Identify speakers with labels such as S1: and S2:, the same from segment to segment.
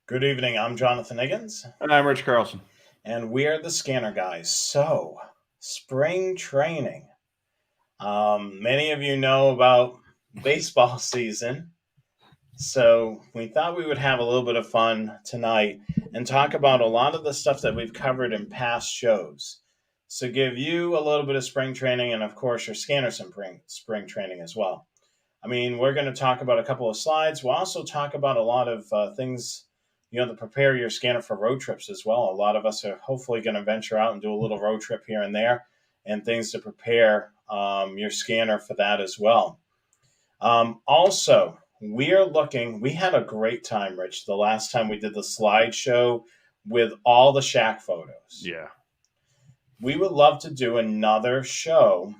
S1: Good evening. I'm Jonathan Higgins,
S2: And I'm Rich Carlson.
S1: and we're the Scanner Guys. So, spring training. Many of you know about baseball season, so we thought we would have a little bit of fun tonight and talk about a lot of the stuff that we've covered in past shows. So, give you a little bit of spring training, and of course, your scanner some spring training as well. I mean, we're going to talk about a couple of slides. We'll also talk about a lot of things, to prepare your scanner for road trips as well. A lot of us are hopefully going to venture out and do a little road trip here and there, and things to prepare your scanner for that as well. Also, we had a great time, Rich, the last time we did the slideshow with all the shack photos.
S2: Yeah.
S1: We would love to do another show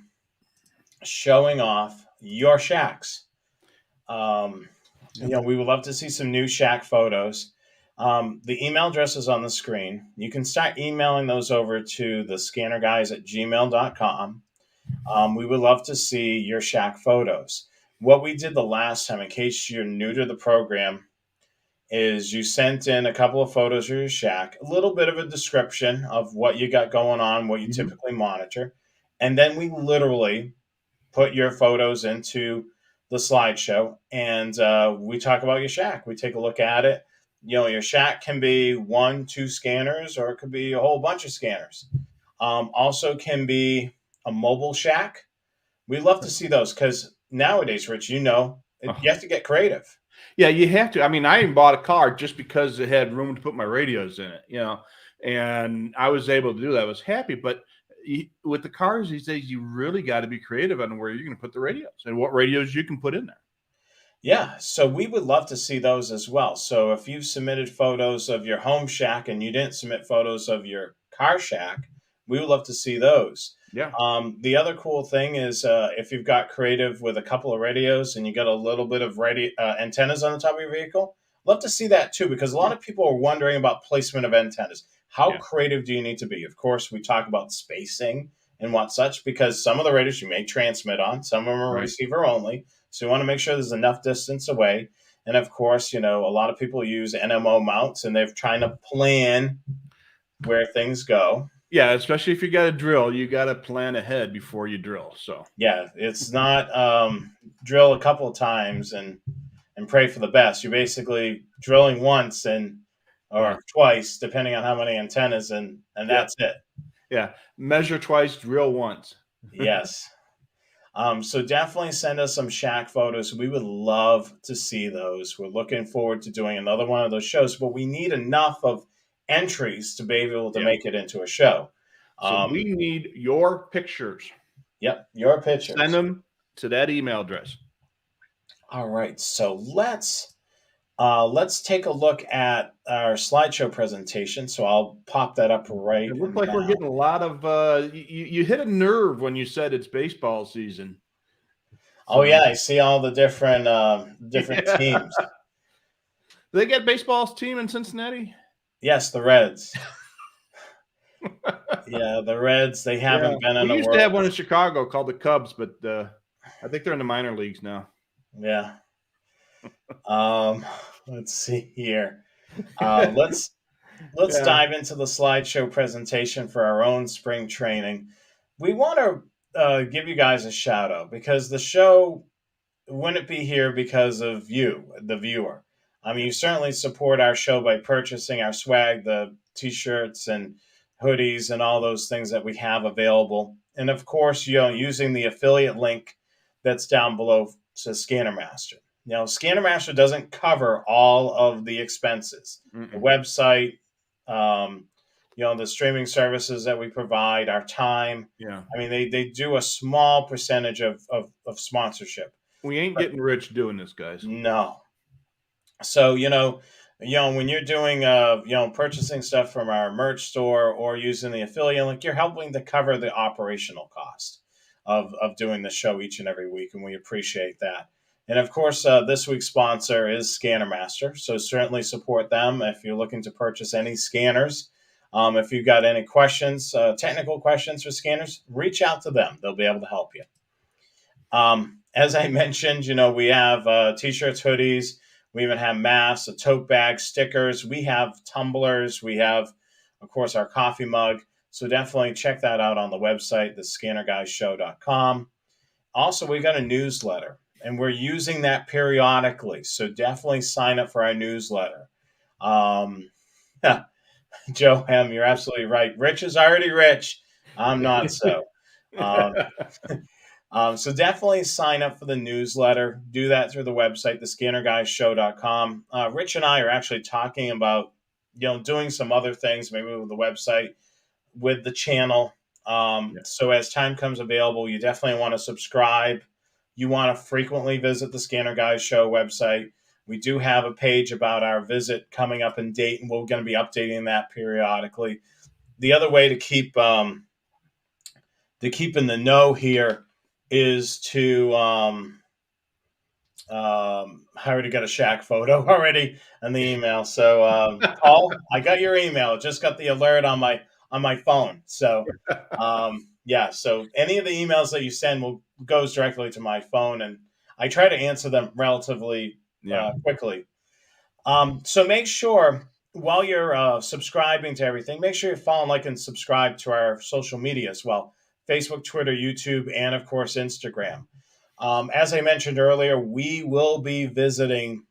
S1: showing off your shacks. Um, we would love to see some new shack photos. The email address is on the screen. You can start emailing those over to the scannerguys at gmail.com. We would love to see your shack photos. What we did the last time, in case you're new to the program, is you sent in a couple of photos of your shack, a little bit of a description of what you got going on, what you
S2: Mhm.
S1: typically monitor, and then we literally put your photos into the slideshow and we talk about your shack. We take a look at it. Your shack can be one, two scanners, or it could be a whole bunch of scanners. Also, can be a mobile shack. We love to see those because nowadays, Rich, you have to get creative.
S2: Yeah, you have to. I mean, I even bought a car just because it had room to put my radios in it, and I was able to do that. I was happy. But with the cars these days, you really got to be creative on where you're going to put the radios and what radios you can put in there.
S1: Yeah, so we would love to see those as well. So if you've submitted photos of your home shack and you didn't submit photos of your car shack, we would love to see those.
S2: Yeah.
S1: The other cool thing is if you've got creative with a couple of radios and you got a little bit of antennas on the top of your vehicle, love to see that too, because a lot of people are wondering about placement of antennas. How
S2: Yeah.
S1: creative do you need to be? Of course, we talk about spacing and what such, because some of the radios you may transmit on, some of them are
S2: Right.
S1: receiver only. So you want to make sure there's enough distance away. And of course, a lot of people use NMO mounts and they're trying to plan where things go.
S2: Yeah, especially if you got to drill, you got to plan ahead before you drill. So
S1: Yeah, it's not drill a couple of times and pray for the best. You're basically drilling once and
S2: yeah,
S1: or twice, depending on how many antennas, and
S2: yeah,
S1: that's it.
S2: yeah. Measure twice, drill once.
S1: Yes. So definitely send us some shack photos. We would love to see those. We're looking forward to doing another one of those shows, but we need enough of entries to be able to
S2: Yeah.
S1: make it into a show.
S2: So we need your pictures.
S1: Yep, your
S2: Send
S1: pictures.
S2: them to that email address.
S1: All right, so let's take a look at our slideshow presentation. So I'll pop that up right
S2: It looked like we're
S1: now.
S2: getting a lot of you hit a nerve when you said it's baseball season.
S1: Oh
S2: So
S1: yeah, I see all the different
S2: yeah.
S1: teams.
S2: They get baseball's team in Cincinnati?
S1: Yes, the Reds. Yeah, the Reds. They
S2: Yeah.
S1: haven't been in
S2: We
S1: the
S2: used to have
S1: World.
S2: one in Chicago called the Cubs, but I think they're in the minor leagues now.
S1: Yeah. Um, let's see here. Let's
S2: Yeah.
S1: dive into the slideshow presentation for our own spring training. We want to give you guys a shout out because the show wouldn't be here because of you, the viewer. I mean, you certainly support our show by purchasing our swag, the t-shirts and hoodies and all those things that we have available. And of course, using the affiliate link that's down below to Scannermaster. Scannermaster doesn't cover all of the expenses. The
S2: Mm-mm.
S1: website, um, the streaming services that we provide, our time.
S2: Yeah.
S1: I mean, they do a small percentage of sponsorship.
S2: We ain't
S1: But
S2: getting rich doing this, guys.
S1: no. So, when you're doing, purchasing stuff from our merch store or using the affiliate link, you're helping to cover the operational cost of doing the show each and every week, and we appreciate that. And of course, this week's sponsor is Scannermaster, so certainly support them if you're looking to purchase any scanners. If you've got any questions, technical questions for scanners, reach out to them. They'll be able to help you. As I mentioned, we have t-shirts, hoodies. We even have masks, a tote bag, stickers. We have tumblers. We have, of course, our coffee mug. So definitely check that out on the website, thescannerguyshow.com. Also, we got a newsletter, and we're using that periodically. So definitely sign up for our newsletter. Um, Joe M., you're absolutely right. Rich is already rich. I'm not so. Um, so definitely sign up for the newsletter. Do that through the website, thescannerguyshow.com. Rich and I are actually talking about, doing some other things, maybe with the website, with the channel. So as time comes available, you definitely want to subscribe. You want to frequently visit the Scanner Guys Show website. We do have a page about our visit coming up in Dayton. We're going to be updating that periodically. The other way to keep in the know here is to I already got a Shaq photo already in the email. So Paul, I got your email. Just got the alert on my phone. So yeah. So any of the emails that you send goes directly to my phone, and I try to answer them relatively quickly. So make sure while you're subscribing to everything, make sure you follow, like, and subscribe to our social media as well: Facebook, Twitter, YouTube, and of course Instagram. As I mentioned earlier, we will be visiting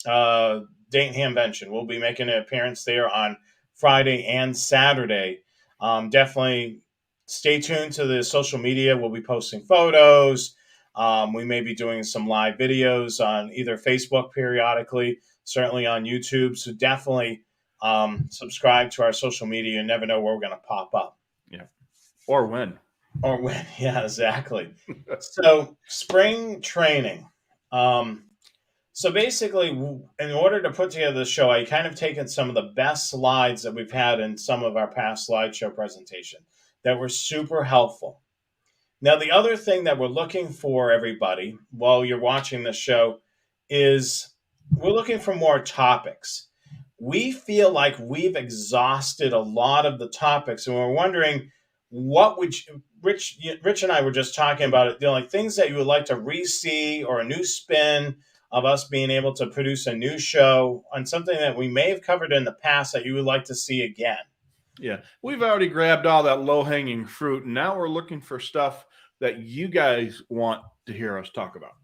S1: Dayton Hamvention. We'll be making an appearance there on Friday and Saturday. Definitely stay tuned to the social media. We'll be posting photos. We may be doing some live videos on either Facebook periodically, certainly on YouTube. So definitely subscribe to our social media. You never know where we're going to pop up.
S2: Yeah. Or when.
S1: Or when. Yeah, exactly. So spring training. So basically, in order to put together the show, I kind of taken some of the best slides that we've had in some of our past slideshow presentation that were super helpful. Now, the other thing that we're looking for, everybody, while you're watching the show, is we're looking for more topics. We feel like we've exhausted a lot of the topics, and we're wondering what would Rich and I were just talking about it, like things that you would like to re-see, or a new spin of us being able to produce a new show on something that we may have covered in the past that you would like to see again.
S2: Yeah, we've already grabbed all that low-hanging fruit, and now we're looking for stuff that you guys want to hear us talk about.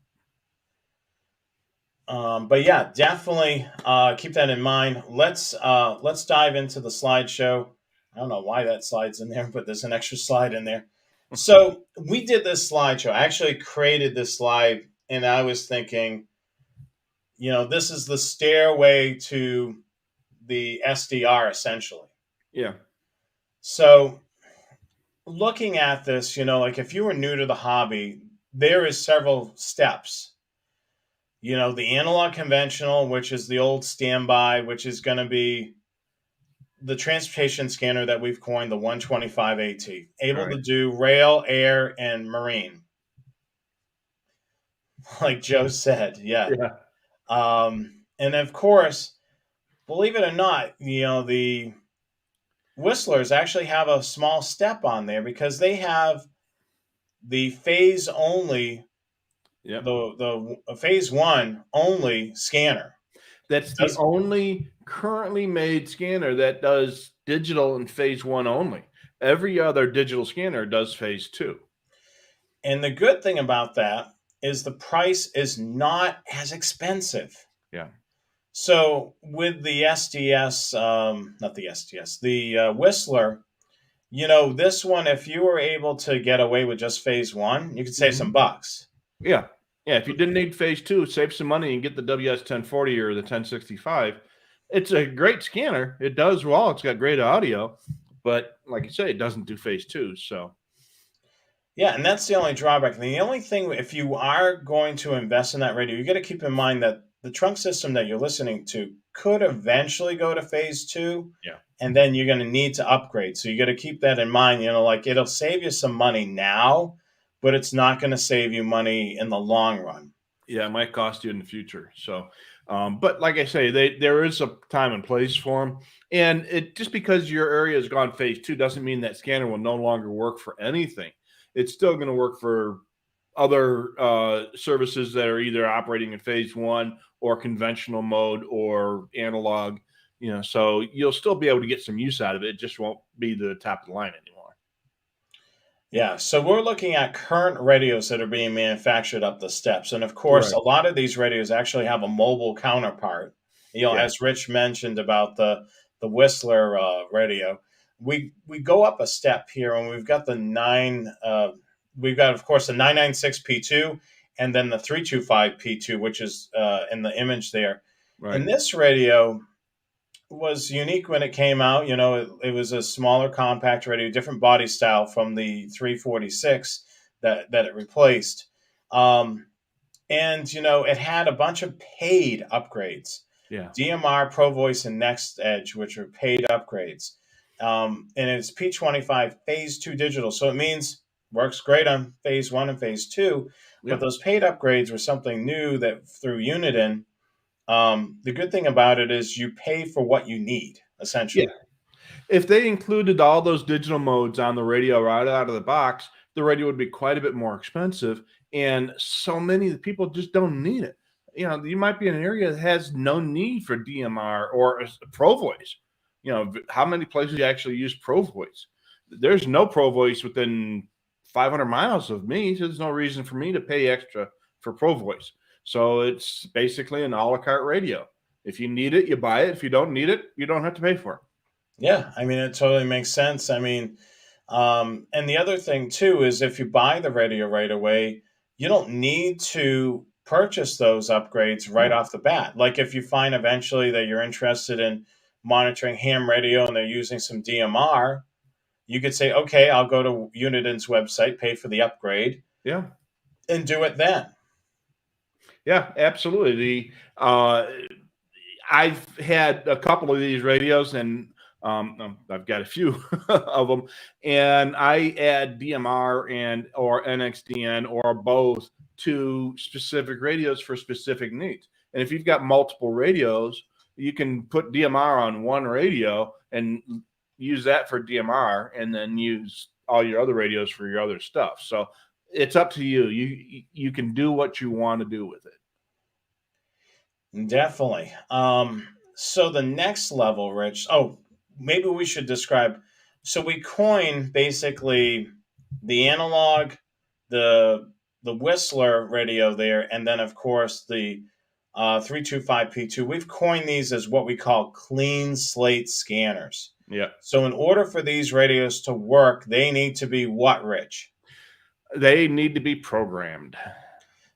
S1: But yeah, definitely keep that in mind. Let's dive into the slideshow. I don't know why that slide's in there, but there's an extra slide in there. So we did this slideshow. I actually created this slide, and I was thinking, this is the stairway to the SDR, essentially.
S2: Yeah.
S1: So looking at this, like if you were new to the hobby, there is several steps. The analog conventional, which is the old standby, which is going to be the transportation scanner that we've coined the 125 AT, able to do rail, air, and marine. Like Joe said, yeah. And of course, believe it or not, the Whistlers actually have a small step on there because they have the phase only, the phase one only scanner.
S2: That's the only currently made scanner that does digital in phase one only. Every other digital scanner does phase two.
S1: And the good thing about that is the price is not as expensive.
S2: Yeah.
S1: So with the SDS, not the SDS, the Whistler, this one, if you were able to get away with just phase one, you could save some bucks.
S2: Yeah. Yeah. If you didn't need phase two, save some money and get the WS1040 or the 1065. It's a great scanner. It does well. It's got great audio, but like you say, it doesn't do phase two. So
S1: yeah, and that's the only drawback. And the only thing, if you are going to invest in that radio, you got to keep in mind that the trunk system that you're listening to could eventually go to phase two.
S2: Yeah.
S1: And then you're going to need to upgrade. So you got to keep that in mind. Like it'll save you some money now, but it's not going to save you money in the long run.
S2: Yeah, it might cost you in the future. So, but like I say, there is a time and place for them. And it just because your area has gone phase two doesn't mean that scanner will no longer work for anything. It's still going to work for other services that are either operating in phase one or conventional mode or analog. So you'll still be able to get some use out of it. It just won't be the top of the line anymore.
S1: Yeah, so we're looking at current radios that are being manufactured up the steps. And of course,
S2: Right.
S1: a lot of these radios actually have a mobile counterpart.
S2: Yeah.
S1: As Rich mentioned about the Whistler radio, we go up a step here, and we've got the we've got, of course, the 996P2 and then the 325P2, which is in the image there.
S2: Right.
S1: And this radio was unique when it came out. It was a smaller compact radio, different body style from the 346 that it replaced. And it had a bunch of paid upgrades.
S2: Yeah.
S1: DMR, Pro Voice, and Next Edge, which are paid upgrades. And it's P25 phase 2 digital. So it means works great on phase 1 and phase 2.
S2: Yeah.
S1: But those paid upgrades were something new that through Uniden. The good thing about it is you pay for what you need, essentially.
S2: Yeah. If they included all those digital modes on the radio right out of the box, the radio would be quite a bit more expensive. And so many people just don't need it. You might be in an area that has no need for DMR or Pro Voice. How many places you actually use Pro Voice? There's no Pro Voice within 500 miles of me. So there's no reason for me to pay extra for Pro Voice. So it's basically an a la carte radio. If you need it, you buy it. If you don't need it, you don't have to pay for it.
S1: Yeah, I mean, it totally makes sense. I mean, and the other thing too is if you buy the radio right away, you don't need to purchase those upgrades right off the bat. Like if you find eventually that you're interested in monitoring ham radio and they're using some DMR, you could say, okay, I'll go to Uniden's website, pay for the upgrade,
S2: Yeah,
S1: and do it then.
S2: Yeah, absolutely. I've had a couple of these radios, and I've got a few of them, and I add DMR or NXDN or both to specific radios for specific needs. And if you've got multiple radios, you can put DMR on one radio and use that for DMR, and then use all your other radios for your other stuff. So it's up to you. You can do what you want to do with it.
S1: Definitely. So the next level, Rich. Oh, maybe we should describe. So we coin basically the analog, the Whistler radio there, and then of course the 325P2. We've coined these as what we call clean slate scanners.
S2: Yeah.
S1: So in order for these radios to work, they need to be what, Rich?
S2: They need to be programmed.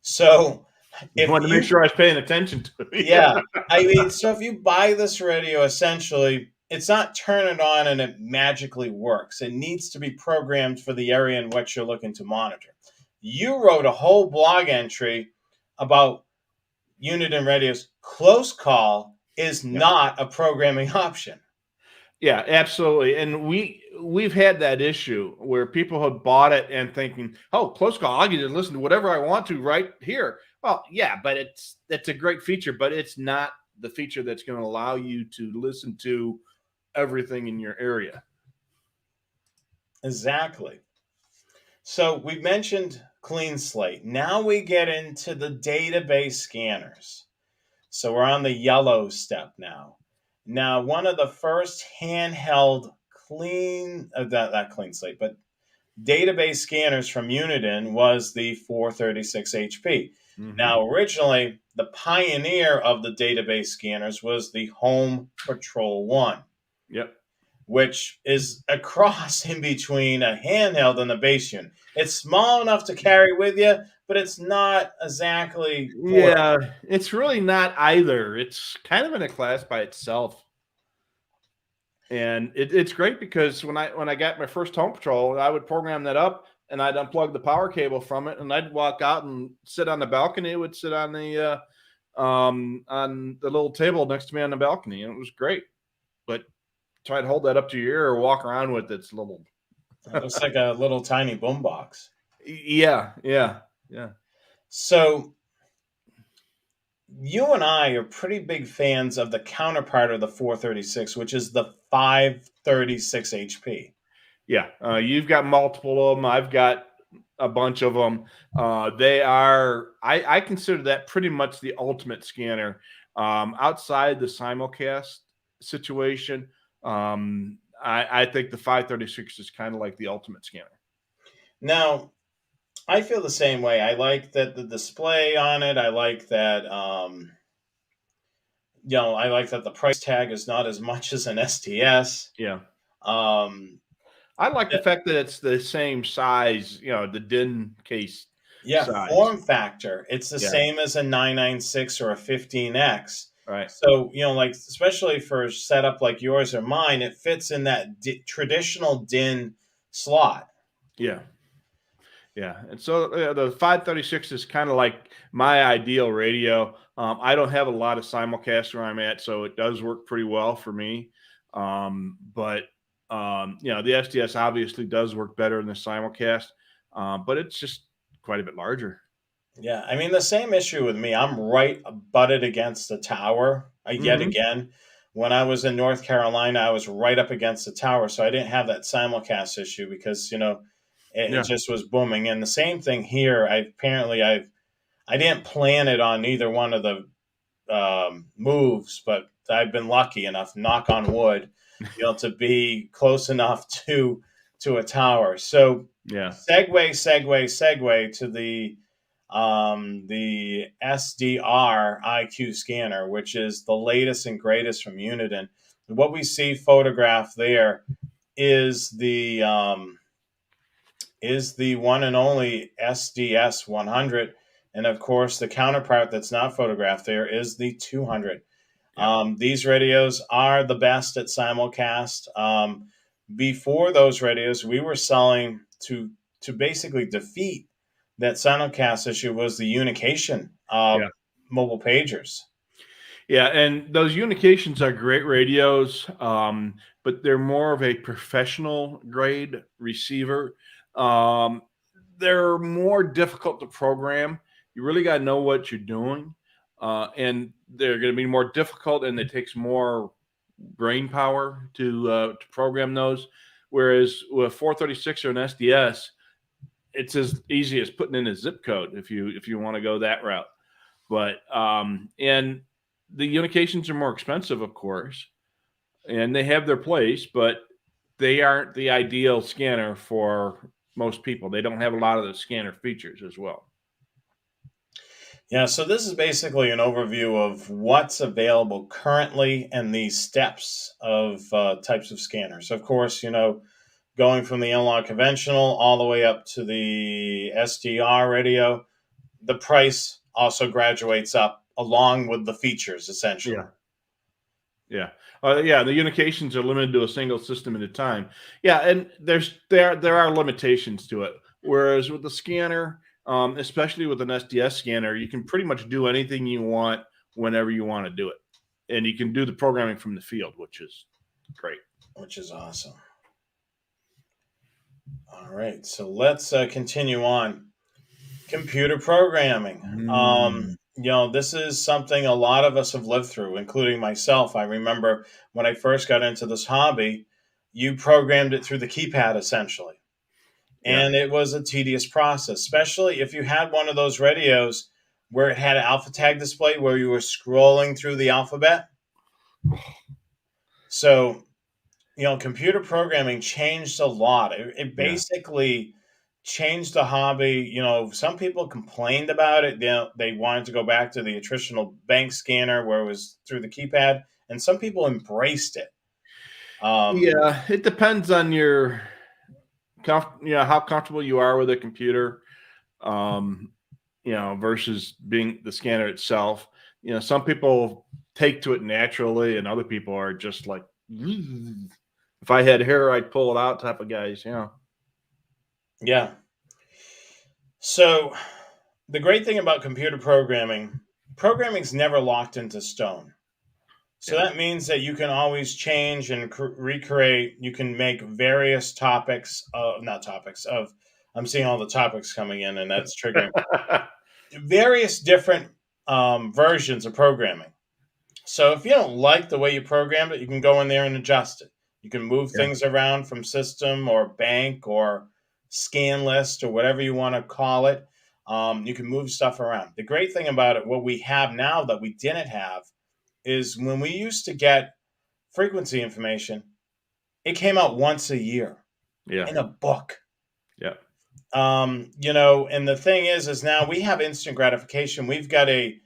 S1: So
S2: I wanted to make sure I was paying attention to it.
S1: Yeah. I mean, so if you buy this radio, essentially, it's not turn it on and it magically works. It needs to be programmed for the area in which you're looking to monitor. You wrote a whole blog entry about Uniden radios. Close call is not a programming option.
S2: Yeah, absolutely. And we've had that issue where people have bought it and thinking, oh, close call, I can just listen to whatever I want to right here. Well, yeah, but it's a great feature, but it's not the feature that's going to allow you to listen to everything in your area.
S1: Exactly. So we mentioned clean slate. Now we get into the database scanners. So we're on the yellow step now. Now, one of the first handheld not clean slate, but database scanners from Uniden was the 436 HP. Mm-hmm. Now, originally, the pioneer of the database scanners was the Home Patrol 1.
S2: Yep.
S1: Which is a cross in between a handheld and a base unit. It's small enough to carry with you, but it's not exactly portable.
S2: Yeah, it's really not either. It's kind of in a class by itself. And it's great because when I got my first Home Patrol, I would program that up and I'd unplug the power cable from it and I'd walk out and sit on the balcony. It would sit on the little table next to me on the balcony, and it was great. But try to hold that up to your ear or walk around with its little.
S1: It looks like a little tiny boombox.
S2: Yeah.
S1: So you and I are pretty big fans of the counterpart of the 436, which is the 536 HP.
S2: Yeah, you've got multiple of them. I've got a bunch of them. They are, I consider that pretty much the ultimate scanner. Outside the simulcast situation, I think the 536 is kind of like the ultimate scanner.
S1: Now, I feel the same way. I like that the display on it. I like that, I like that the price tag is not as much as an STS.
S2: Yeah.
S1: Um,
S2: I like the
S1: that-
S2: fact that it's the same size, the DIN case
S1: yeah,
S2: size.
S1: form factor. It's the
S2: Yeah.
S1: same as a 996 or a 15X.
S2: Right.
S1: So, like, especially for setup like yours or mine, it fits in that traditional DIN slot.
S2: Yeah. Yeah. And so the 536 is kind of like my ideal radio. I don't have a lot of simulcast where I'm at, so it does work pretty well for me. But the SDS obviously does work better in the simulcast, but it's just quite a bit larger.
S1: Yeah, I mean, the same issue with me. I'm right butted against the tower yet
S2: Mm-hmm.
S1: again. When I was in North Carolina, I was right up against the tower, so I didn't have that simulcast issue because it
S2: Yeah.
S1: just was booming. And the same thing here. I didn't plan it on either one of the moves, but I've been lucky enough, knock on wood, to be close enough to a tower. So
S2: Yeah.
S1: segue to the SDR IQ scanner, which is the latest and greatest from Uniden. What we see photographed there is the one and only SDS 100, and of course the counterpart that's not photographed there is the 200.
S2: Yeah.
S1: These radios are the best at simulcast. Before those radios, we were selling to basically defeat that simulcast issue was the unication
S2: Yeah.
S1: mobile pagers.
S2: Yeah, and those unications are great radios, but they're more of a professional grade receiver. Um, they're more difficult to program. You really got to know what you're doing, and they're going to be more difficult, and it takes more brain power to program those. Whereas with 436 or an SDS, it's as easy as putting in a zip code if you want to go that route. But and the unications are more expensive, of course, and they have their place, but they aren't the ideal scanner for most people. They don't have a lot of the scanner features as well.
S1: Yeah, so this is basically an overview of what's available currently and the steps of types of scanners. Of course, going from the analog conventional all the way up to the SDR radio, the price also graduates up along with the features, essentially.
S2: Yeah. Yeah. The unications are limited to a single system at a time. Yeah, and there are limitations to it. Whereas with the scanner, especially with an SDS scanner, you can pretty much do anything you want whenever you want to do it, and you can do the programming from the field, which is great.
S1: Which is awesome. All right, so let's continue on. Computer programming. This is something a lot of us have lived through, including myself. I remember when I first got into this hobby, you programmed it through the keypad essentially.
S2: Yeah.
S1: And it was a tedious process, especially if you had one of those radios where it had an alpha tag display where you were scrolling through the alphabet. So, computer programming changed a lot. It basically changed the hobby. Some people complained about it. They wanted to go back to the traditional bank scanner where it was through the keypad, and some people embraced it.
S2: Yeah, it depends on how comfortable you are with a computer, versus being the scanner itself. Some people take to it naturally, and other people are just like, if I had hair, I'd pull it out type of guys.
S1: Yeah. So the great thing about computer programming's never locked into stone. So
S2: Yeah.
S1: that means that you can always change and recreate. You can make various topics, not topics of. I'm seeing all the topics coming in, and that's triggering various different versions of programming. So if you don't like the way you programmed it, you can go in there and adjust it. You can move
S2: Yeah.
S1: things around from system or bank or scan list or whatever you want to call it. You can move stuff around. The great thing about it, what we have now that we didn't have, is when we used to get frequency information, it came out once a year
S2: Yeah.
S1: in a book.
S2: Yeah.
S1: And the thing is now we have instant gratification. We've got a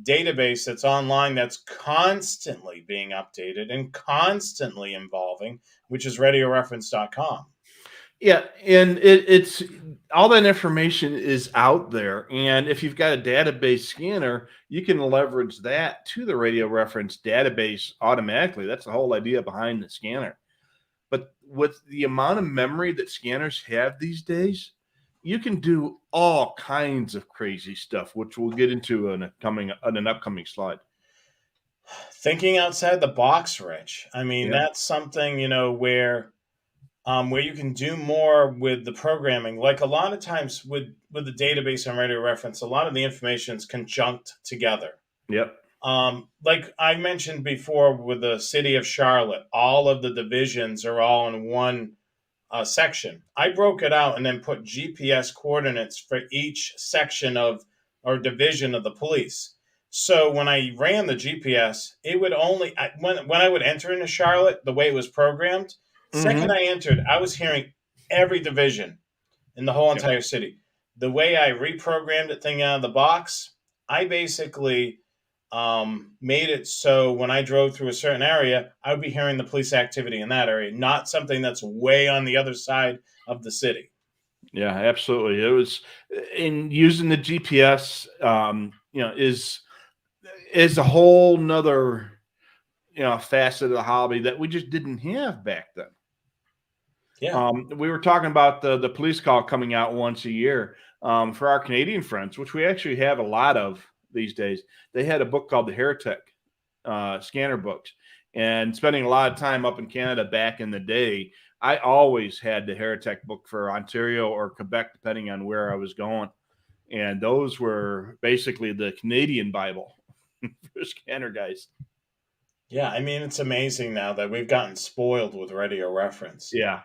S1: database that's online that's constantly being updated and constantly evolving, which is radioreference.com.
S2: Yeah, and it's all that information is out there, and if you've got a database scanner, you can leverage that to the radio reference database automatically. That's the whole idea behind the scanner. But with the amount of memory that scanners have these days, you can do all kinds of crazy stuff, which we'll get into in an upcoming slide.
S1: Thinking outside the box, Rich. I mean,
S2: Yeah.
S1: that's something, where you can do more with the programming. Like a lot of times with the database and radio reference, a lot of the information is conjunct together.
S2: Yep.
S1: Like I mentioned before, with the city of Charlotte, all of the divisions are all in one section. I broke it out and then put GPS coordinates for each section of or division of the police. So when I ran the GPS, it would only when I would enter into Charlotte, the way it was programmed, second
S2: Mm-hmm.
S1: I entered, I was hearing every division in the whole
S2: Yep.
S1: entire city. The way I reprogrammed the thing out of the box, I basically made it so when I drove through a certain area, I would be hearing the police activity in that area, not something that's way on the other side of the city.
S2: Yeah, absolutely. It was in using the GPS, is a whole nother facet of the hobby that we just didn't have back then.
S1: Yeah.
S2: We were talking about the police call coming out once a year for our Canadian friends, which we actually have a lot of these days. They had a book called the Heretic scanner books, and spending a lot of time up in Canada back in the day, I always had the Heretic book for Ontario or Quebec, depending on where I was going. And those were basically the Canadian Bible for scanner guys.
S1: Yeah. I mean, it's amazing now that we've gotten spoiled with radio reference.
S2: Yeah.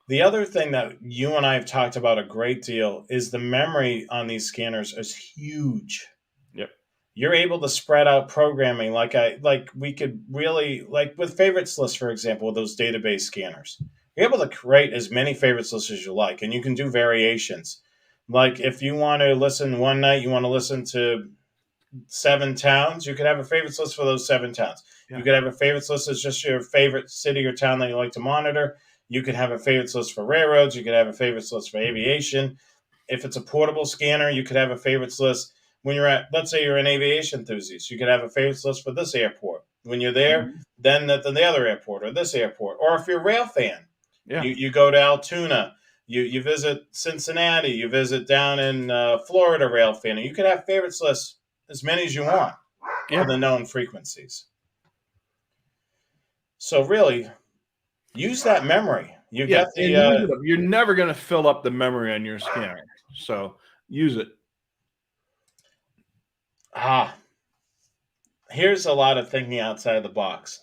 S1: The other thing that you and I have talked about a great deal is the memory on these scanners is huge.
S2: Yep.
S1: You're able to spread out programming like we could really like with favorites lists, for example, with those database scanners. You're able to create as many favorites lists as you like, and you can do variations. Like if you want to listen one night, you want to listen to 7 towns, you could have a favorites list for those 7 towns.
S2: Yeah.
S1: You could have a favorites list as just your favorite city or town that you like to monitor. You could have a favorites list for railroads. You could have a favorites list for aviation. If it's a portable scanner, you could have a favorites list when you're at, let's say you're an aviation enthusiast. You could have a favorites list for this airport. When you're there,
S2: Mhm.
S1: then at the other airport or this airport. Or if you're a rail fan,
S2: Yeah.
S1: you go to Altoona, you visit Cincinnati, you visit down in Florida rail fan, and you could have favorites lists as many as you want
S2: Yeah.
S1: for the known frequencies. So really, use that memory. You
S2: Yeah,
S1: got
S2: and
S1: the
S2: use it up. You're never going to fill up the memory on your scanner, so use it.
S1: here's a lot of thinking outside the box.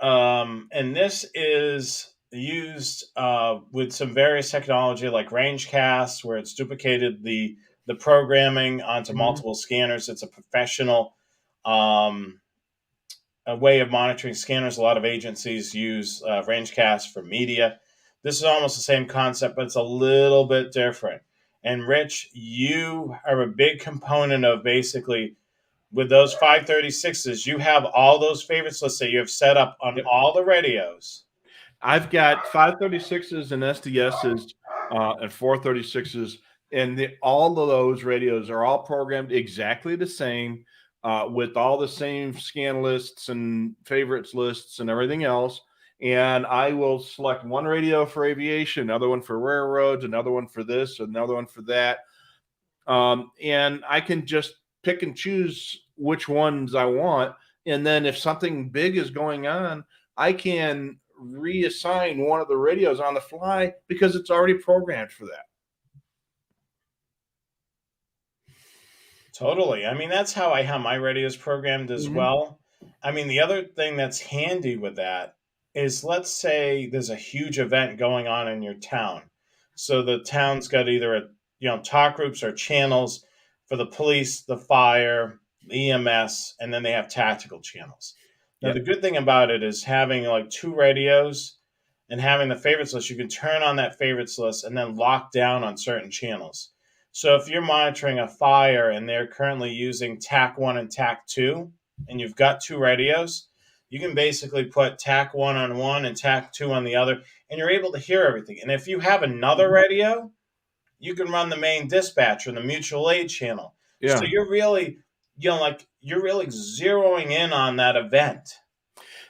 S1: And this is used with some various technology like Rangecast, where it's duplicated the programming onto
S2: Mhm.
S1: multiple scanners. It's a professional um, a way of monitoring scanners. A lot of agencies use Rangecast for media. This is almost the same concept, but it's a little bit different. And Rich, you are a big component of basically with those 536s, you have all those favorites lists that you have set up on
S2: Yep.
S1: all the radios.
S2: I've got 536s and SDSs and 436s, and all of those radios are all programmed exactly the same with all the same scan lists and favorites lists and everything else. And I will select one radio for aviation, another one for railroads, another one for this, another one for that. And I can just pick and choose which ones I want. And then if something big is going on, I can reassign one of the radios on the fly because it's already programmed for that.
S1: Totally. I mean, that's how I have my radios programmed as
S2: Mm-hmm.
S1: well. I mean, the other thing that's handy with that is let's say there's a huge event going on in your town. So the town's got either talk groups or channels for the police, the fire, EMS, and then they have tactical channels. Now the
S2: Yep.
S1: good thing about it is having like two radios and having the favorites list. You can turn on that favorites list and then lock down on certain channels. So if you're monitoring a fire and they're currently using TAC 1 and TAC 2, and you've got two radios, you can basically put TAC 1 on one and TAC 2 on the other, and you're able to hear everything. And if you have another radio, you can run the main dispatcher and the mutual aid channel. So
S2: Yeah.
S1: you're really, you're really zeroing in on that event.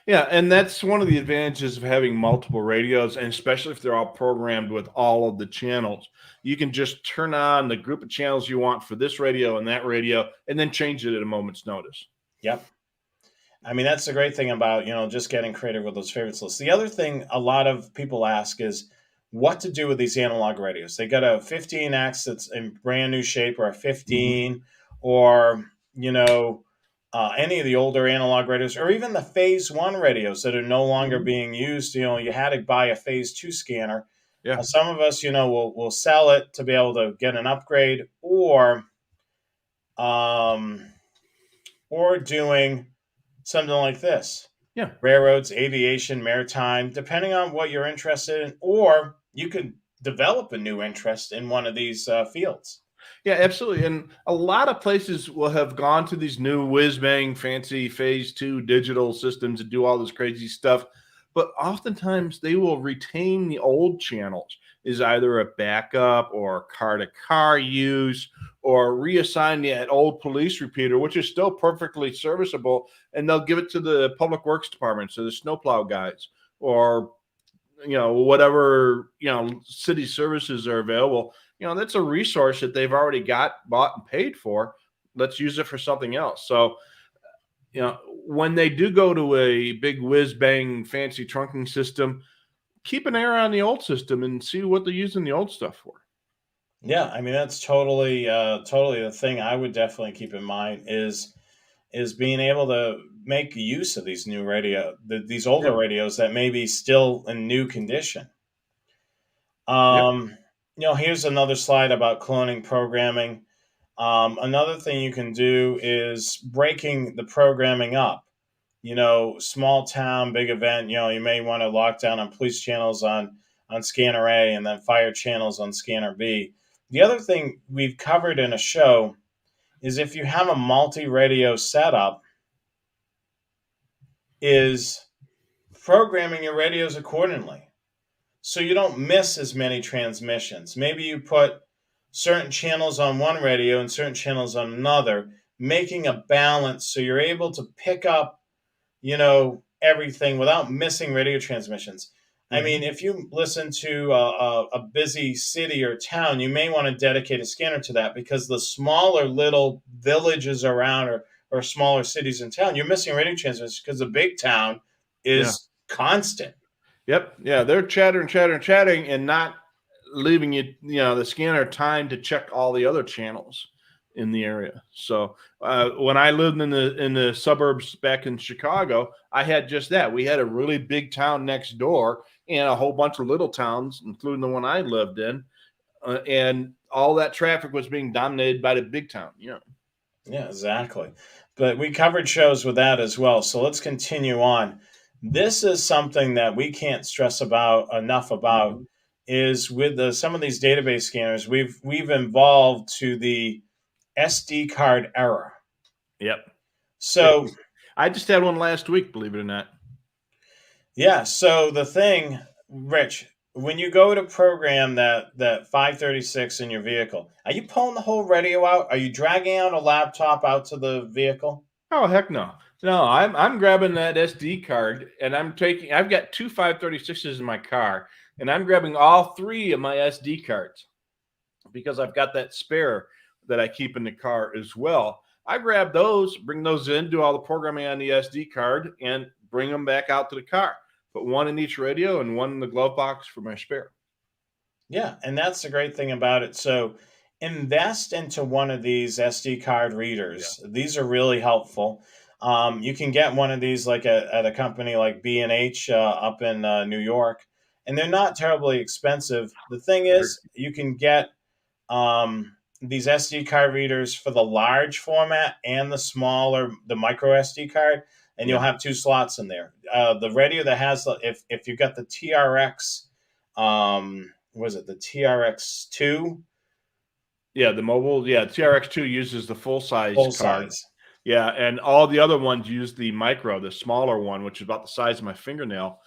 S2: Yeah, and that's one of the advantages of having multiple radios, and especially if they're all programmed with all of the channels. You can just turn on the group of channels you want for this radio and that radio, and then change it at a moment's notice.
S1: Yep. I mean, that's the great thing about, just getting creative with those favorites lists. The other thing a lot of people ask is what to do with these analog radios. They got a 15X that's in brand new shape, or a 15, or, any of the older analog radios, or even the phase one radios that are no longer being used. You had to buy a phase two scanner.
S2: Yeah.
S1: Some of us, will sell it to be able to get an upgrade, um, or doing something like this.
S2: Yeah.
S1: Railroads, aviation, maritime, depending on what you're interested in, or you could develop a new interest in one of these fields.
S2: Yeah, absolutely. And a lot of places will have gone to these new whiz bang fancy phase two digital systems and do all this crazy stuff. But oftentimes they will retain the old channels is either a backup or car to car use, or reassign that old police repeater, which is still perfectly serviceable. And they'll give it to the public works department, so the snowplow guys, or whatever, city services are available. That's a resource that they've already got, bought, and paid for. Let's use it for something else. So, when they do go to a big whiz bang fancy trunking system, keep an eye on the old system and see what they're using the old stuff for.
S1: Yeah, I mean that's totally the thing I would definitely keep in mind is being able to make use of these new these older
S2: Yeah.
S1: radios that may be still in new condition.
S2: Yep.
S1: Here's another slide about cloning programming. Another thing you can do is breaking the programming up. Small town, big event. You may want to lock down on police channels on scanner A, and then fire channels on scanner B. The other thing we've covered in a show is if you have a multi-radio setup, is programming your radios accordingly so you don't miss as many transmissions. Maybe you put certain channels on one radio and certain channels on another, making a balance so you're able to pick up, everything without missing radio transmissions. I mean, if you listen to a busy city or town, you may want to dedicate a scanner to that, because the smaller little villages around, or smaller cities in town, you're missing radio transmissions because the big town
S2: Yeah.
S1: is constant.
S2: Yep. Yeah. They're chatting, and not leaving the scanner time to check all the other channels in the area. So when I lived in the suburbs back in Chicago, I had just that. We had a really big town next door and a whole bunch of little towns, including the one I lived in, and all that traffic was being dominated by the big town.
S1: Yeah, exactly. But we covered shows with that as well. So let's continue on. This is something that we can't stress enough about, is with some of these database scanners, we've evolved to the SD card era.
S2: Yep.
S1: So
S2: I just had one last week, believe it or not.
S1: yeah, so the thing, Rich, when you go to program that 536 in your vehicle, are you pulling the whole radio out? Are you dragging out a laptop out to the vehicle?
S2: Oh, heck no. No, I'm grabbing that SD card, and I've got two 536s in my car, and I'm grabbing all three of my SD cards because I've got that spare that I keep in the car as well. I grab those, bring those in, do all the programming on the SD card, and bring them back out to the car. Put one in each radio and one in the glove box for my spare.
S1: Yeah, and that's the great thing about it. So invest into one of these SD card readers.
S2: Yeah.
S1: These are really helpful. You can get one of these at a company like B&H up in New York, and they're not terribly expensive. The thing is, you can get these SD card readers for the large format and the micro SD card, and you'll
S2: Yeah.
S1: have two slots in there. The radio that has, if you've got the TRX, was it the TRX2?
S2: Yeah, the mobile, TRX2 uses the full size
S1: Full
S2: card.
S1: size.
S2: Yeah, and all the other ones use the micro, the smaller one, which is about the size of my fingernail.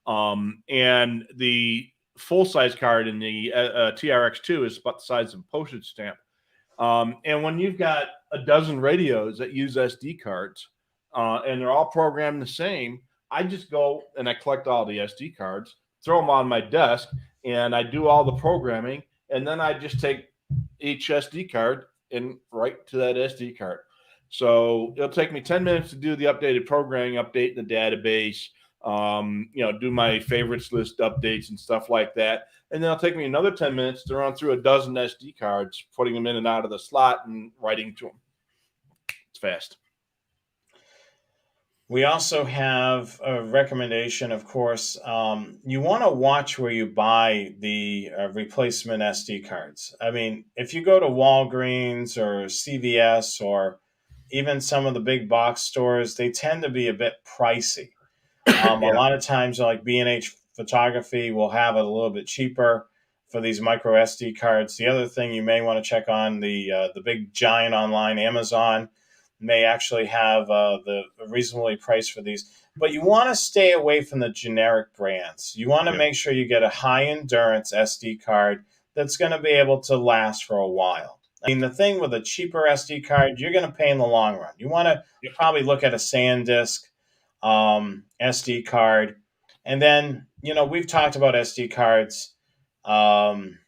S2: And the full size card in the TRX2 is about the size of a postage stamp. And when you've got a dozen radios that use SD cards, and they're all programmed the same, I just go and I collect all the SD cards, throw them on my desk, and I do all the programming, and then I just take each SD card and write to that SD card. So it'll take me 10 minutes to do the updated programming, update the database, do my favorites list updates and stuff like that. And then it'll take me another 10 minutes to run through a dozen SD cards, putting them in and out of the slot and writing to them. It's fast.
S1: We also have a recommendation, of course. You want to watch where you buy the replacement SD cards. I mean, if you go to Walgreens or CVS or even some of the big box stores, they tend to be a bit pricey. A lot of times, like B&H Photography will have it a little bit cheaper for these micro SD cards. The other thing you may want to check on, the big giant online Amazon may actually have the reasonably priced for these. But you want to stay away from the generic brands. You want to make sure you get a high endurance SD card that's going to be able to last for a while. I mean, the thing with a cheaper SD card, you're going to pay in the long run. You want to probably look at a SanDisk SD card. And then, we've talked about SD cards. You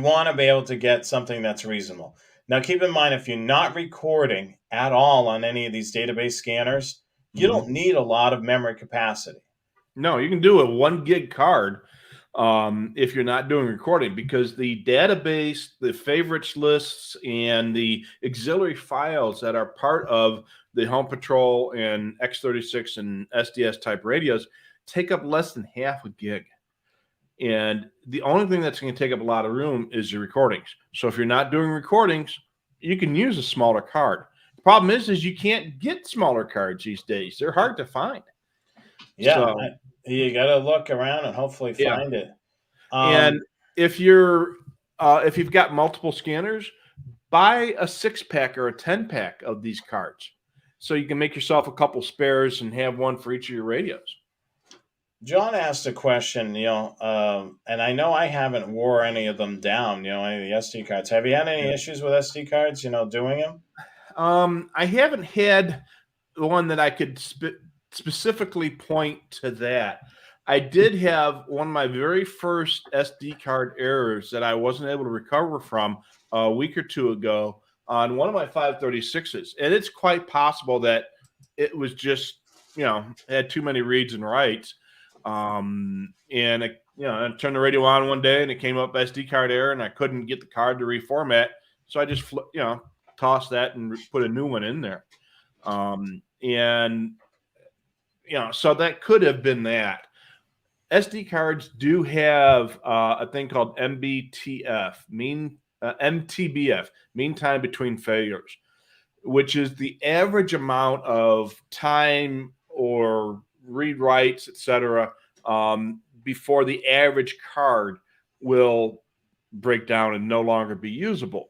S1: want to be able to get something that's reasonable. Now, keep in mind, if you're not recording at all on any of these database scanners, you don't need a lot of memory capacity.
S2: No, you can do a 1 gig card if you're not doing recording, because the database, the favorites lists, and the auxiliary files that are part of the Home Patrol and X36 and SDS type radios take up less than half a gig. And the only thing that's going to take up a lot of room is your recordings. So if you're not doing recordings, you can use a smaller card. The problem is you can't get smaller cards these days. They're hard to find.
S1: Yeah, so, you got to look around and hopefully find it.
S2: And if you've got multiple scanners, buy a 6-pack or a 10-pack of these cards, so you can make yourself a couple spares and have one for each of your radios.
S1: John asked a question, and I know I haven't wore any of them down, any of the SD cards. Have you had any issues with SD cards, doing them?
S2: I haven't had one that I could specifically point to that. I did have one of my very first SD card errors that I wasn't able to recover from a week or two ago on one of my 536s. And it's quite possible that it was just, had too many reads and writes. And I turned the radio on one day and it came up SD card error and I couldn't get the card to reformat. So I just, tossed that and put a new one in there. So that could have been that. SD cards do have a thing called MTBF, mean time between failures, which is the average amount of time or read writes, etc., before the average card will break down and no longer be usable.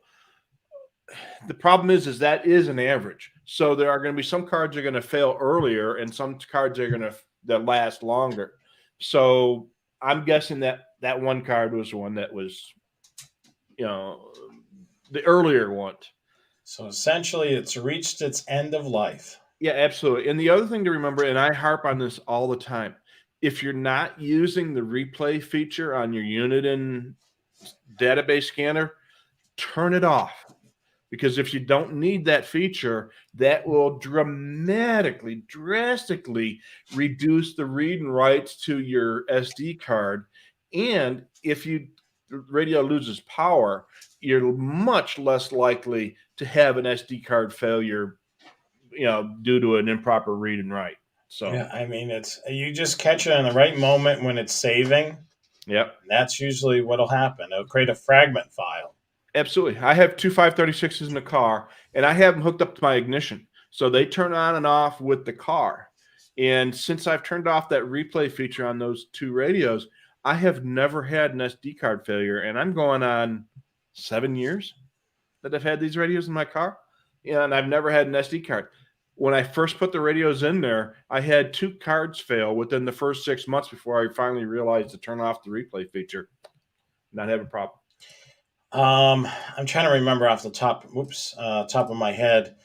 S2: The problem is that is an average. So there are going to be some cards that are going to fail earlier and some cards are going to last longer. So I'm guessing that one card was the one that was, the earlier one.
S1: So essentially it's reached its end of life.
S2: Yeah, absolutely. And the other thing to remember, and I harp on this all the time, if you're not using the replay feature on your Uniden database scanner, turn it off. Because if you don't need that feature, that will drastically reduce the read and writes to your SD card. And if the radio loses power, you're much less likely to have an SD card failure, due to an improper read and write. So
S1: Yeah, I mean, it's you just catch it in the right moment when it's saving.
S2: yep.
S1: That's usually what'll happen. It'll create a fragment file.
S2: Absolutely. I have two 536s in the car, and I have them hooked up to my ignition. So they turn on and off with the car. And since I've turned off that replay feature on those two radios, I have never had an SD card failure. And I'm going on 7 years that I've had these radios in my car. And I've never had an SD card. When I first put the radios in there, I had 2 cards fail within the first 6 months before I finally realized to turn off the replay feature. Not have a problem.
S1: I'm trying to remember off the top. Top of my head.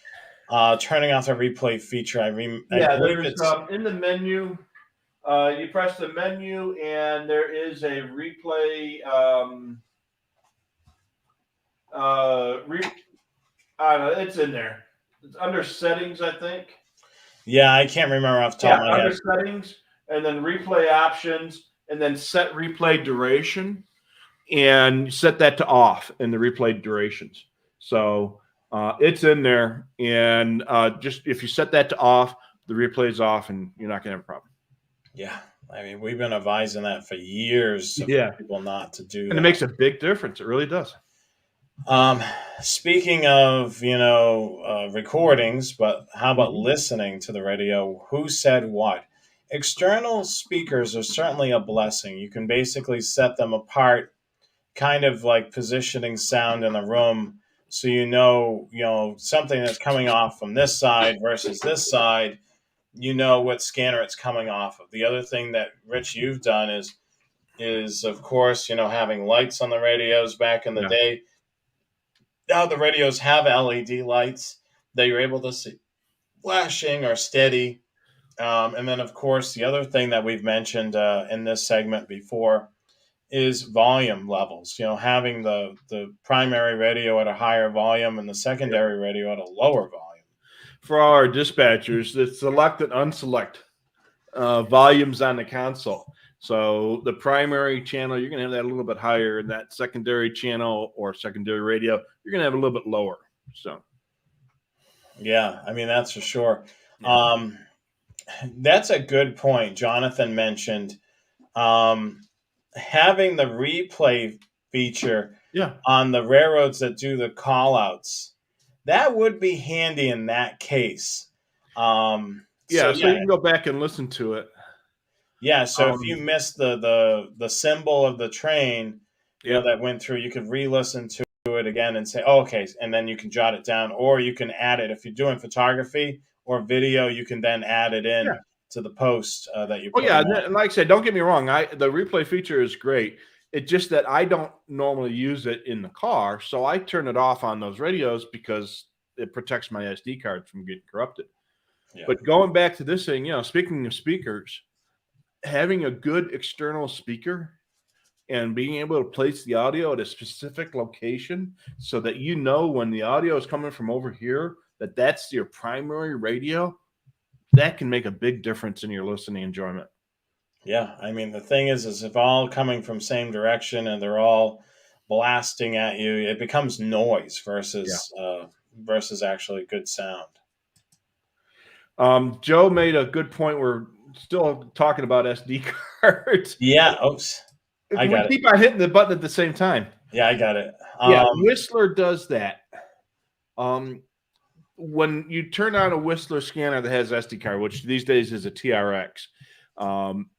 S1: Turning off the replay feature. I
S2: Yeah,
S1: believe
S2: there's
S1: it's
S2: in the menu. You press the menu, and there is a replay. I don't know, it's in there. It's under settings, I think.
S1: Yeah, I can't remember off the top of my
S2: Under
S1: head.
S2: settings, and then replay options, and then set replay duration, and set that to off in the replay durations. So it's in there, and just if you set that to off, the replay is off, and you're not going to have a problem.
S1: Yeah, I mean, we've been advising that for years for people not to do
S2: and
S1: that.
S2: it makes a big difference. It really does.
S1: Speaking of, recordings, but how about listening to the radio? Who said what? External speakers are certainly a blessing. You can basically set them apart, kind of like positioning sound in the room, so something that's coming off from this side versus this side. You know what scanner it's coming off of. The other thing that Rich you've done is of course having lights on the radios back in the day. Now the radios have LED lights that you're able to see flashing or steady. And then, of course, the other thing that we've mentioned in this segment before is volume levels. Having the primary radio at a higher volume and the secondary radio at a lower volume.
S2: For all our dispatchers, the select and unselect volumes on the console. So the primary channel, you're going to have that a little bit higher, and that secondary channel or secondary radio, you're going to have a little bit lower. So,
S1: yeah, I mean, that's for sure. Yeah. That's a good point. Jonathan mentioned having the replay feature on the railroads that do the call outs. That would be handy in that case.
S2: So you can go back and listen to it.
S1: Yeah, so if you missed the symbol of the train, that went through, you could re-listen to it again and say, "Oh, okay," and then you can jot it down, or you can add it if you're doing photography or video. You can then add it in to the post that you.
S2: Oh yeah, and like I said, don't get me wrong. The replay feature is great. It's just that I don't normally use it in the car, so I turn it off on those radios because it protects my SD cards from getting corrupted. Yeah. But going back to this thing, speaking of speakers, having a good external speaker and being able to place the audio at a specific location so that when the audio is coming from over here, that's your primary radio, that can make a big difference in your listening enjoyment.
S1: Yeah, I mean, the thing is if all coming from same direction and they're all blasting at you, it becomes noise versus actually good sound.
S2: Joe made a good point. We're still talking about SD cards.
S1: Yeah, oops.
S2: We keep on hitting the button at the same time.
S1: Yeah, I got it.
S2: Whistler does that. When you turn on a Whistler scanner that has SD card, which these days is a TRX,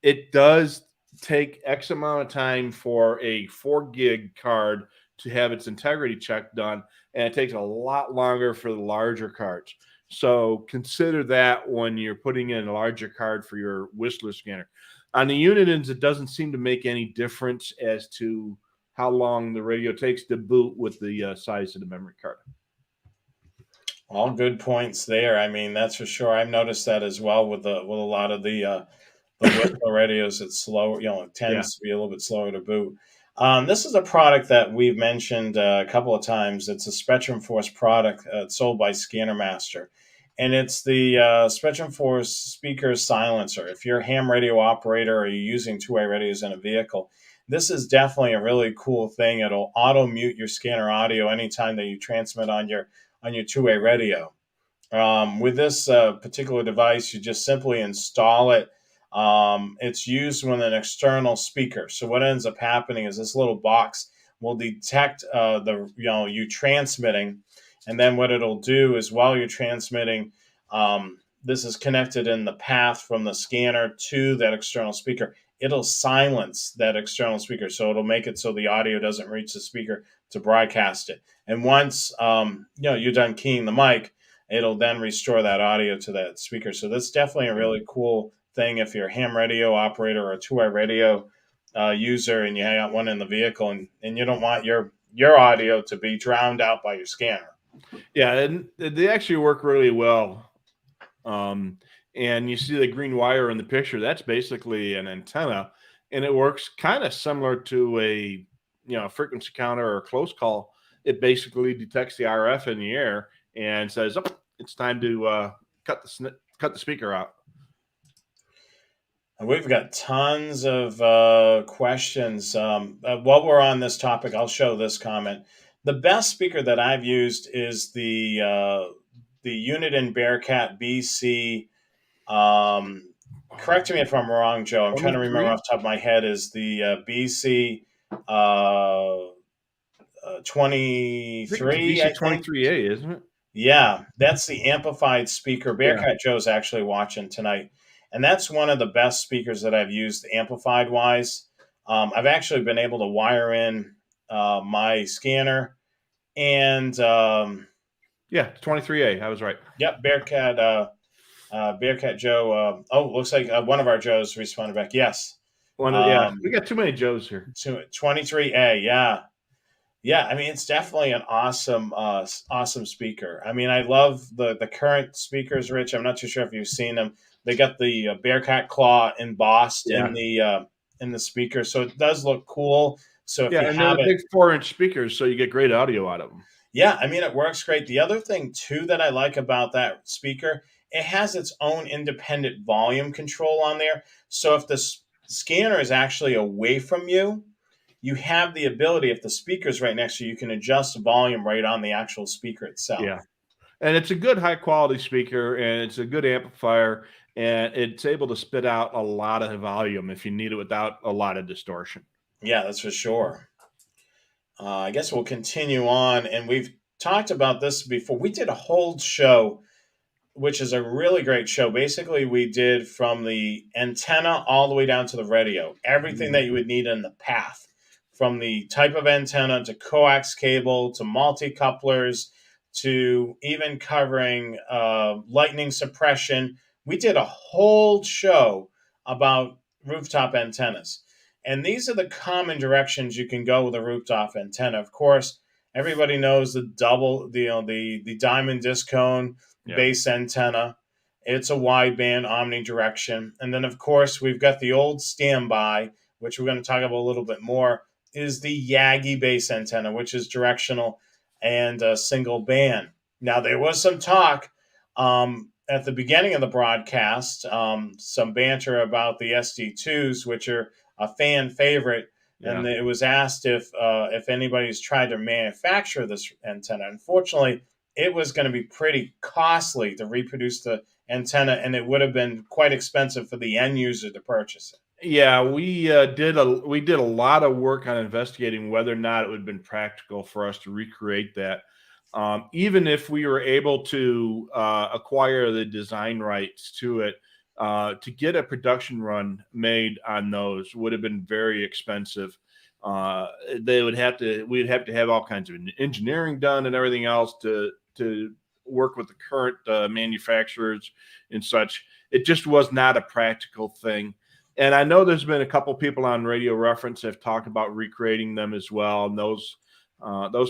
S2: it does take X amount of time for a 4 gig card to have its integrity check done, and it takes a lot longer for the larger cards. So consider that when you're putting in a larger card for your Whistler scanner. On the Unitons, it doesn't seem to make any difference as to how long the radio takes to boot with the size of the memory card.
S1: All good points there. I mean, that's for sure. I've noticed that as well with a lot of the Whistler radios. It's slow. It tends to be a little bit slower to boot. This is a product that we've mentioned a couple of times. It's a Spectrum Force product sold by Scanner Master. And it's the Spectrum Force speaker silencer. If you're a ham radio operator or you're using two-way radios in a vehicle, this is definitely a really cool thing. It'll auto-mute your scanner audio anytime that you transmit on your two-way radio. With this particular device, you just simply install it. It's used with an external speaker. So what ends up happening is this little box will detect you transmitting, and then what it'll do is while you're transmitting, this is connected in the path from the scanner to that external speaker. It'll silence that external speaker, so it'll make it so the audio doesn't reach the speaker to broadcast it. And once you're done keying the mic, it'll then restore that audio to that speaker. So that's definitely a really cool thing if you're a ham radio operator or a two-way radio user and you got one in the vehicle and you don't want your audio to be drowned out by your scanner.
S2: Yeah, and they actually work really well. And you see the green wire in the picture. That's basically an antenna, and it works kind of similar to a frequency counter or a close call. It basically detects the RF in the air and says, "Oh, it's time to cut the speaker out."
S1: We've got tons of questions. While we're on this topic, I'll show this comment. The best speaker that I've used is the Uniden Bearcat BC. Correct me if I'm wrong, Joe. I'm trying to remember off the top of my head. Is the BC 23?
S2: BC 23A, isn't it?
S1: Yeah, that's the amplified speaker. Bearcat Joe's actually watching tonight. And that's one of the best speakers that I've used amplified wise. I've actually been able to wire in my scanner and
S2: 23A. I was right.
S1: Yep, Bearcat Joe. Looks like one of our Joes responded back. Yes.
S2: We got too many Joes here.
S1: 23A. Yeah. Yeah, I mean it's definitely an awesome speaker. I mean, I love the current speakers, Rich. I'm not too sure if you've seen them. They got the Bearcat claw embossed in the speaker, so it does look cool. So if you
S2: and
S1: have
S2: they're big 4-inch speakers, so you get great audio out of them.
S1: Yeah, I mean it works great. The other thing too that I like about that speaker, it has its own independent volume control on there. So if the scanner is actually away from you, you have the ability, if the speaker's right next to you, you can adjust the volume right on the actual speaker itself.
S2: Yeah. And it's a good high quality speaker and it's a good amplifier and it's able to spit out a lot of volume if you need it without a lot of distortion.
S1: Yeah, that's for sure. I guess we'll continue on. And we've talked about this before. We did a whole show, which is a really great show. Basically, we did from the antenna all the way down to the radio, everything that you would need in the path, from the type of antenna to coax cable to multicouplers to even covering lightning suppression. We did a whole show about rooftop antennas. And these are the common directions you can go with a rooftop antenna. Of course, everybody knows the diamond disc cone base antenna. It's a wideband omnidirection. And then, of course, we've got the old standby, which we're going to talk about a little bit more, is the Yagi base antenna, which is directional and a single band. Now, there was some talk at the beginning of the broadcast, some banter about the SD2s, which are a fan favorite. Yeah. And it was asked if anybody's tried to manufacture this antenna. Unfortunately, it was going to be pretty costly to reproduce the antenna, and it would have been quite expensive for the end user to purchase it.
S2: Yeah, we did a lot of work on investigating whether or not it would have been practical for us to recreate that. Even if we were able to acquire the design rights to it, to get a production run made on those would have been very expensive. We'd have to have all kinds of engineering done and everything else to work with the current manufacturers and such. It just was not a practical thing. And I know there's been a couple people on Radio Reference have talked about recreating them as well. And those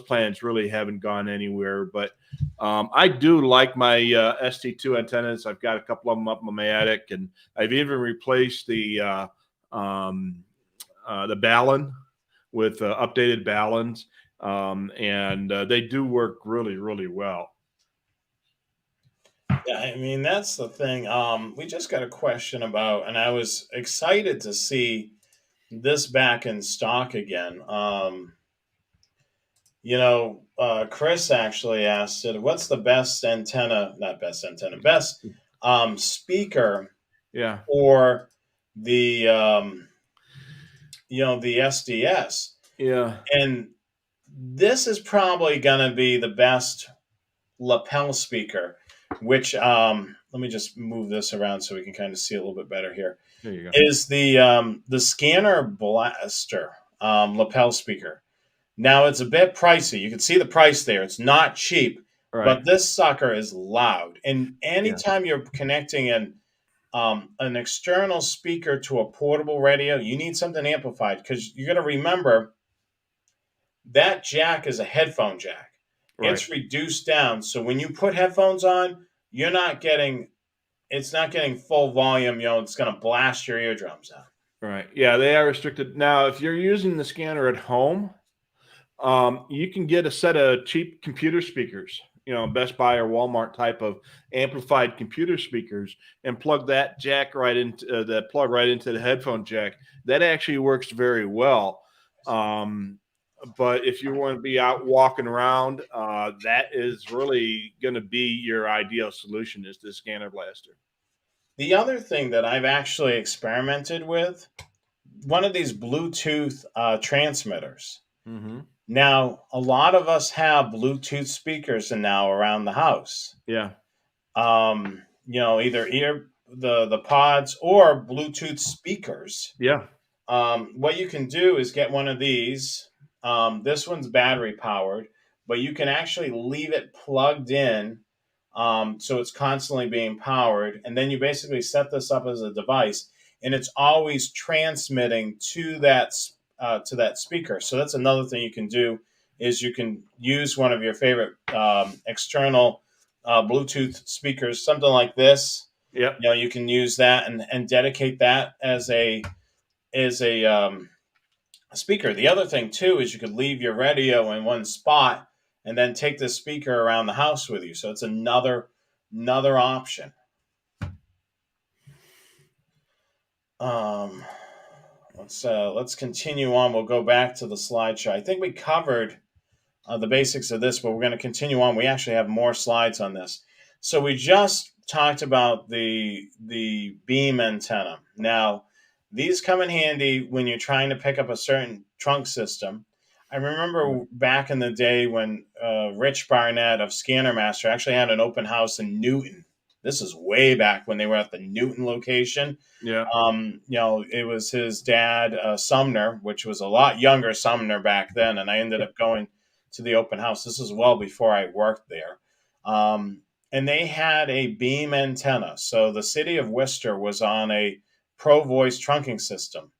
S2: plans really haven't gone anywhere. But I do like my ST2 antennas. I've got a couple of them up in my attic, and I've even replaced the ballon with updated ballons, and they do work really, really well.
S1: Yeah, I mean, that's the thing. We just got a question about, and I was excited to see this back in stock again. Chris actually asked it. What's the best antenna? Not best antenna. Best speaker
S2: Yeah.
S1: for the the SDS.
S2: Yeah.
S1: And this is probably going to be the best lapel speaker, which let me just move this around so we can kind of see a little bit better here.
S2: There you go.
S1: Is the Scanner Blaster lapel speaker. Now it's a bit pricey. You can see the price there. It's not cheap,
S2: Right.
S1: but this sucker is loud. And
S2: Yeah.
S1: anytime you're connecting an external speaker to a portable radio, you need something amplified because you got to remember that jack is a headphone jack.
S2: Right.
S1: It's reduced down, so when you put headphones on, you're not getting it's not getting full volume. It's going to blast your eardrums out.
S2: Right. Yeah, they are restricted. Now, if you're using the scanner at home, you can get a set of cheap computer speakers, Best Buy or Walmart type of amplified computer speakers, and plug that jack right into the headphone jack. That actually works very well. But if you want to be out walking around, that is really going to be your ideal solution, is the scanner blaster.
S1: The other thing that I've actually experimented with, one of these Bluetooth transmitters.
S2: Mm-hmm.
S1: Now, a lot of us have Bluetooth speakers now around the house.
S2: Yeah.
S1: Either the pods or Bluetooth speakers.
S2: Yeah.
S1: What you can do is get one of these. This one's battery powered, but you can actually leave it plugged in, so it's constantly being powered. And then you basically set this up as a device, and it's always transmitting to that speaker. So that's another thing you can do is you can use one of your favorite external Bluetooth speakers, something like this.
S2: Yep.
S1: You can use that and dedicate that as a speaker. The other thing too is you could leave your radio in one spot and then take the speaker around the house with you. So it's another option. Let's continue on. We'll go back to the slideshow. I think we covered the basics of this, but we're going to continue on. We actually have more slides on this. So we just talked about the beam antenna. Now, these come in handy when you're trying to pick up a certain trunk system. I remember back in the day when Rich Barnett of Scanner Master actually had an open house in Newton. This is way back when they were at the Newton location.
S2: Yeah.
S1: It was his dad, Sumner, which was a lot younger Sumner back then, and I ended up going to the open house. This is well before I worked there. And they had a beam antenna. So the city of Worcester was on a Pro Voice trunking system.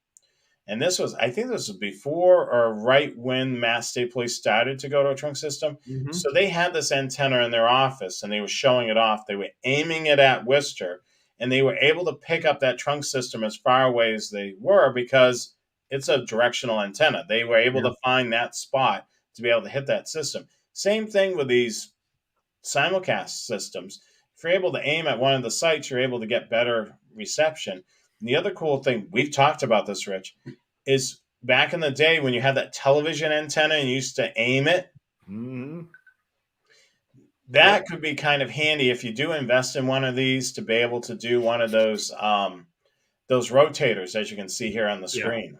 S1: And I think this was before or right when Mass State Police started to go to a trunk system.
S2: Mm-hmm.
S1: So they had this antenna in their office and they were showing it off. They were aiming it at Worcester, and they were able to pick up that trunk system as far away as they were because it's a directional antenna. They were able to find that spot to be able to hit that system. Same thing with these simulcast systems. If you're able to aim at one of the sites, you're able to get better reception. And the other cool thing, we've talked about this, Rich, is back in the day when you had that television antenna and you used to aim it, that could be kind of handy if you do invest in one of these to be able to do one of those rotators, as you can see here on the screen.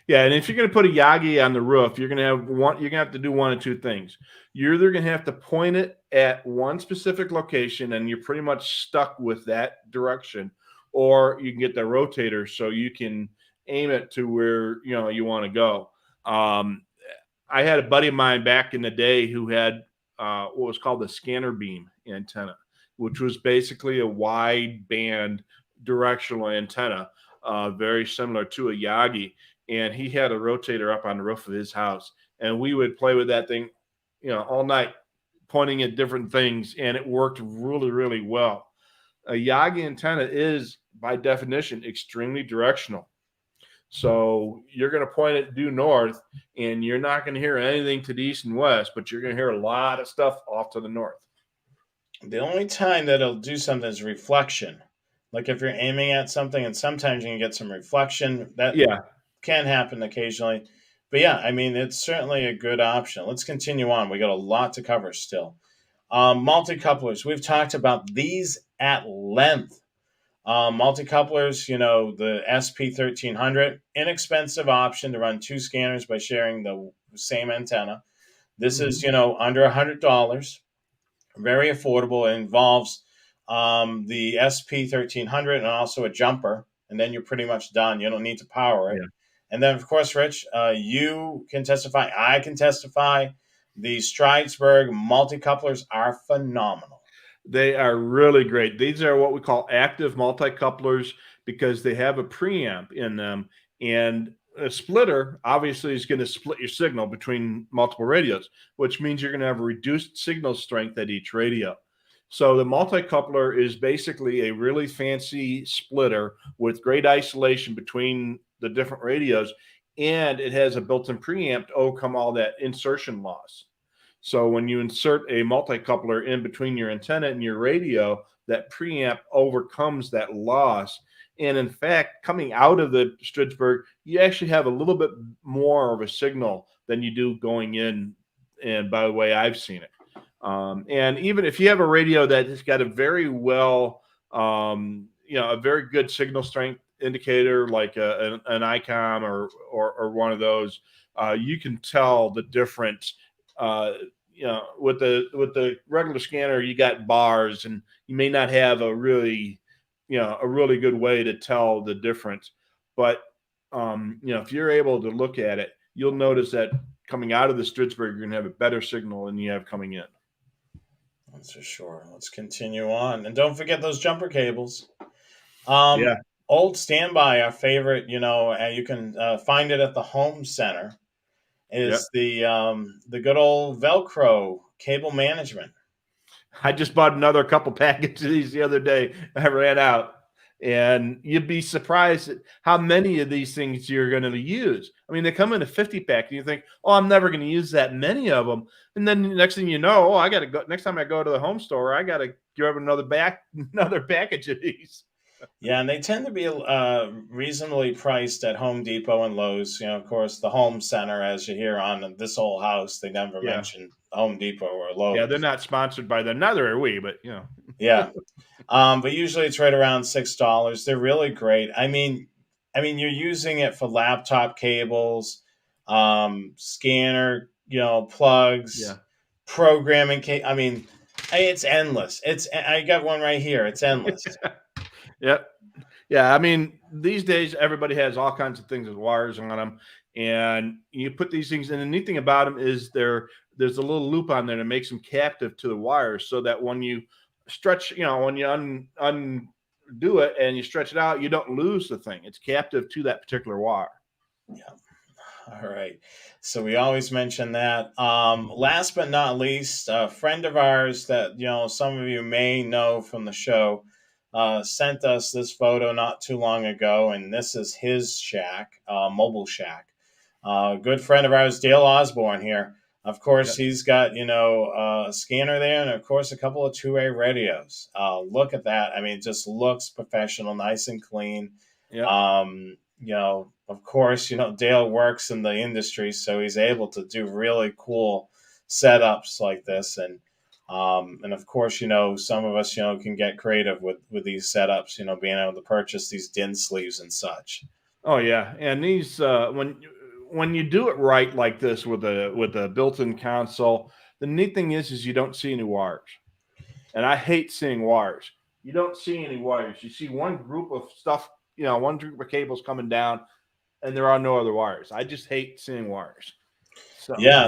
S2: Yeah, and if you're going to put a Yagi on the roof, you're going to have to do one of two things. You're either going to have to point it at one specific location, and you're pretty much stuck with that direction, or you can get the rotator so you can aim it to where you want to go. I had a buddy of mine back in the day who had what was called the scanner beam antenna, which was basically a wide band directional antenna, very similar to a Yagi. And he had a rotator up on the roof of his house, and we would play with that thing, all night, pointing at different things, and it worked really, really well. A Yagi antenna is, by definition, extremely directional. So you're going to point it due north, and you're not going to hear anything to the east and west, but you're going to hear a lot of stuff off to the north.
S1: The only time that it'll do something is reflection. Like if you're aiming at something, and sometimes you can get some reflection. That can happen occasionally. But yeah, I mean, it's certainly a good option. Let's continue on. We got a lot to cover still. Multicouplers. We've talked about these at length. Multicouplers, the SP1300, inexpensive option to run two scanners by sharing the same antenna. This is, under $100, very affordable. It involves the SP1300 and also a jumper, and then you're pretty much done. You don't need to power it.
S2: Yeah.
S1: And then, of course, Rich, you can testify. I can testify. The Stridesburg multicouplers are phenomenal.
S2: They are really great. These are what we call active multicouplers because they have a preamp in them. And a splitter obviously is going to split your signal between multiple radios, which means you're going to have a reduced signal strength at each radio. So the multicoupler is basically a really fancy splitter with great isolation between the different radios, and it has a built-in preamp to overcome all that insertion loss. So when you insert a multicoupler in between your antenna and your radio, that preamp overcomes that loss. And in fact, coming out of the Stridesburg, you actually have a little bit more of a signal than you do going in. And by the way, I've seen it. And even if you have a radio that has got a very well, a very good signal strength indicator like an ICOM or one of those, you can tell the difference. With the regular scanner, you got bars, and you may not have a really good way to tell the difference. But if you're able to look at it, you'll notice that coming out of the Stridesburg, you're going to have a better signal than you have coming in.
S1: That's for sure. Let's continue on, and don't forget those jumper cables.
S2: Yeah.
S1: Old Standby, our favorite. You can find it at the home center. Is the good old Velcro cable management.
S2: I just bought another couple packages of these the other day. I ran out, and you'd be surprised at how many of these things you're going to use. I mean, they come in a 50-pack, and you think, "Oh, I'm never going to use that many of them." And then the next thing you know, I got to go. Next time I go to the home store, I got to grab another package of these.
S1: Yeah, and they tend to be reasonably priced at Home Depot and Lowe's. Of course, the home center, as you hear on This Old House, they never mention Home Depot or Lowe's.
S2: Yeah, they're not sponsored by them. Neither are we, but
S1: Yeah, but usually it's right around $6. They're really great. I mean, you're using it for laptop cables, scanner, plugs, programming. I mean, it's endless. I got one right here. It's endless.
S2: Yep. Yeah. I mean, these days, everybody has all kinds of things with wires on them. And you put these things in. The neat thing about them is there's a little loop on there that makes them captive to the wires so that when you stretch, when you undo it and you stretch it out, you don't lose the thing. It's captive to that particular wire.
S1: Yeah. All right. So we always mention that. Last but not least, a friend of ours that, some of you may know from the show, sent us this photo not too long ago, and this is his shack, mobile shack. Good friend of ours, Dale Osborne here. Of course, he's got, a scanner there and, of course, a couple of two-way radios. Look at that. I mean, it just looks professional, nice and clean.
S2: Yeah.
S1: Of course, Dale works in the industry, so he's able to do really cool setups like this. And of course, some of us, can get creative with these setups, being able to purchase these DIN sleeves and such.
S2: Oh yeah. And these, when you do it right, like this with a built-in console, the neat thing is you don't see any wires. And I hate seeing wires. You don't see any wires. You see one group of stuff, one group of cables coming down, and there are no other wires. I just hate seeing wires.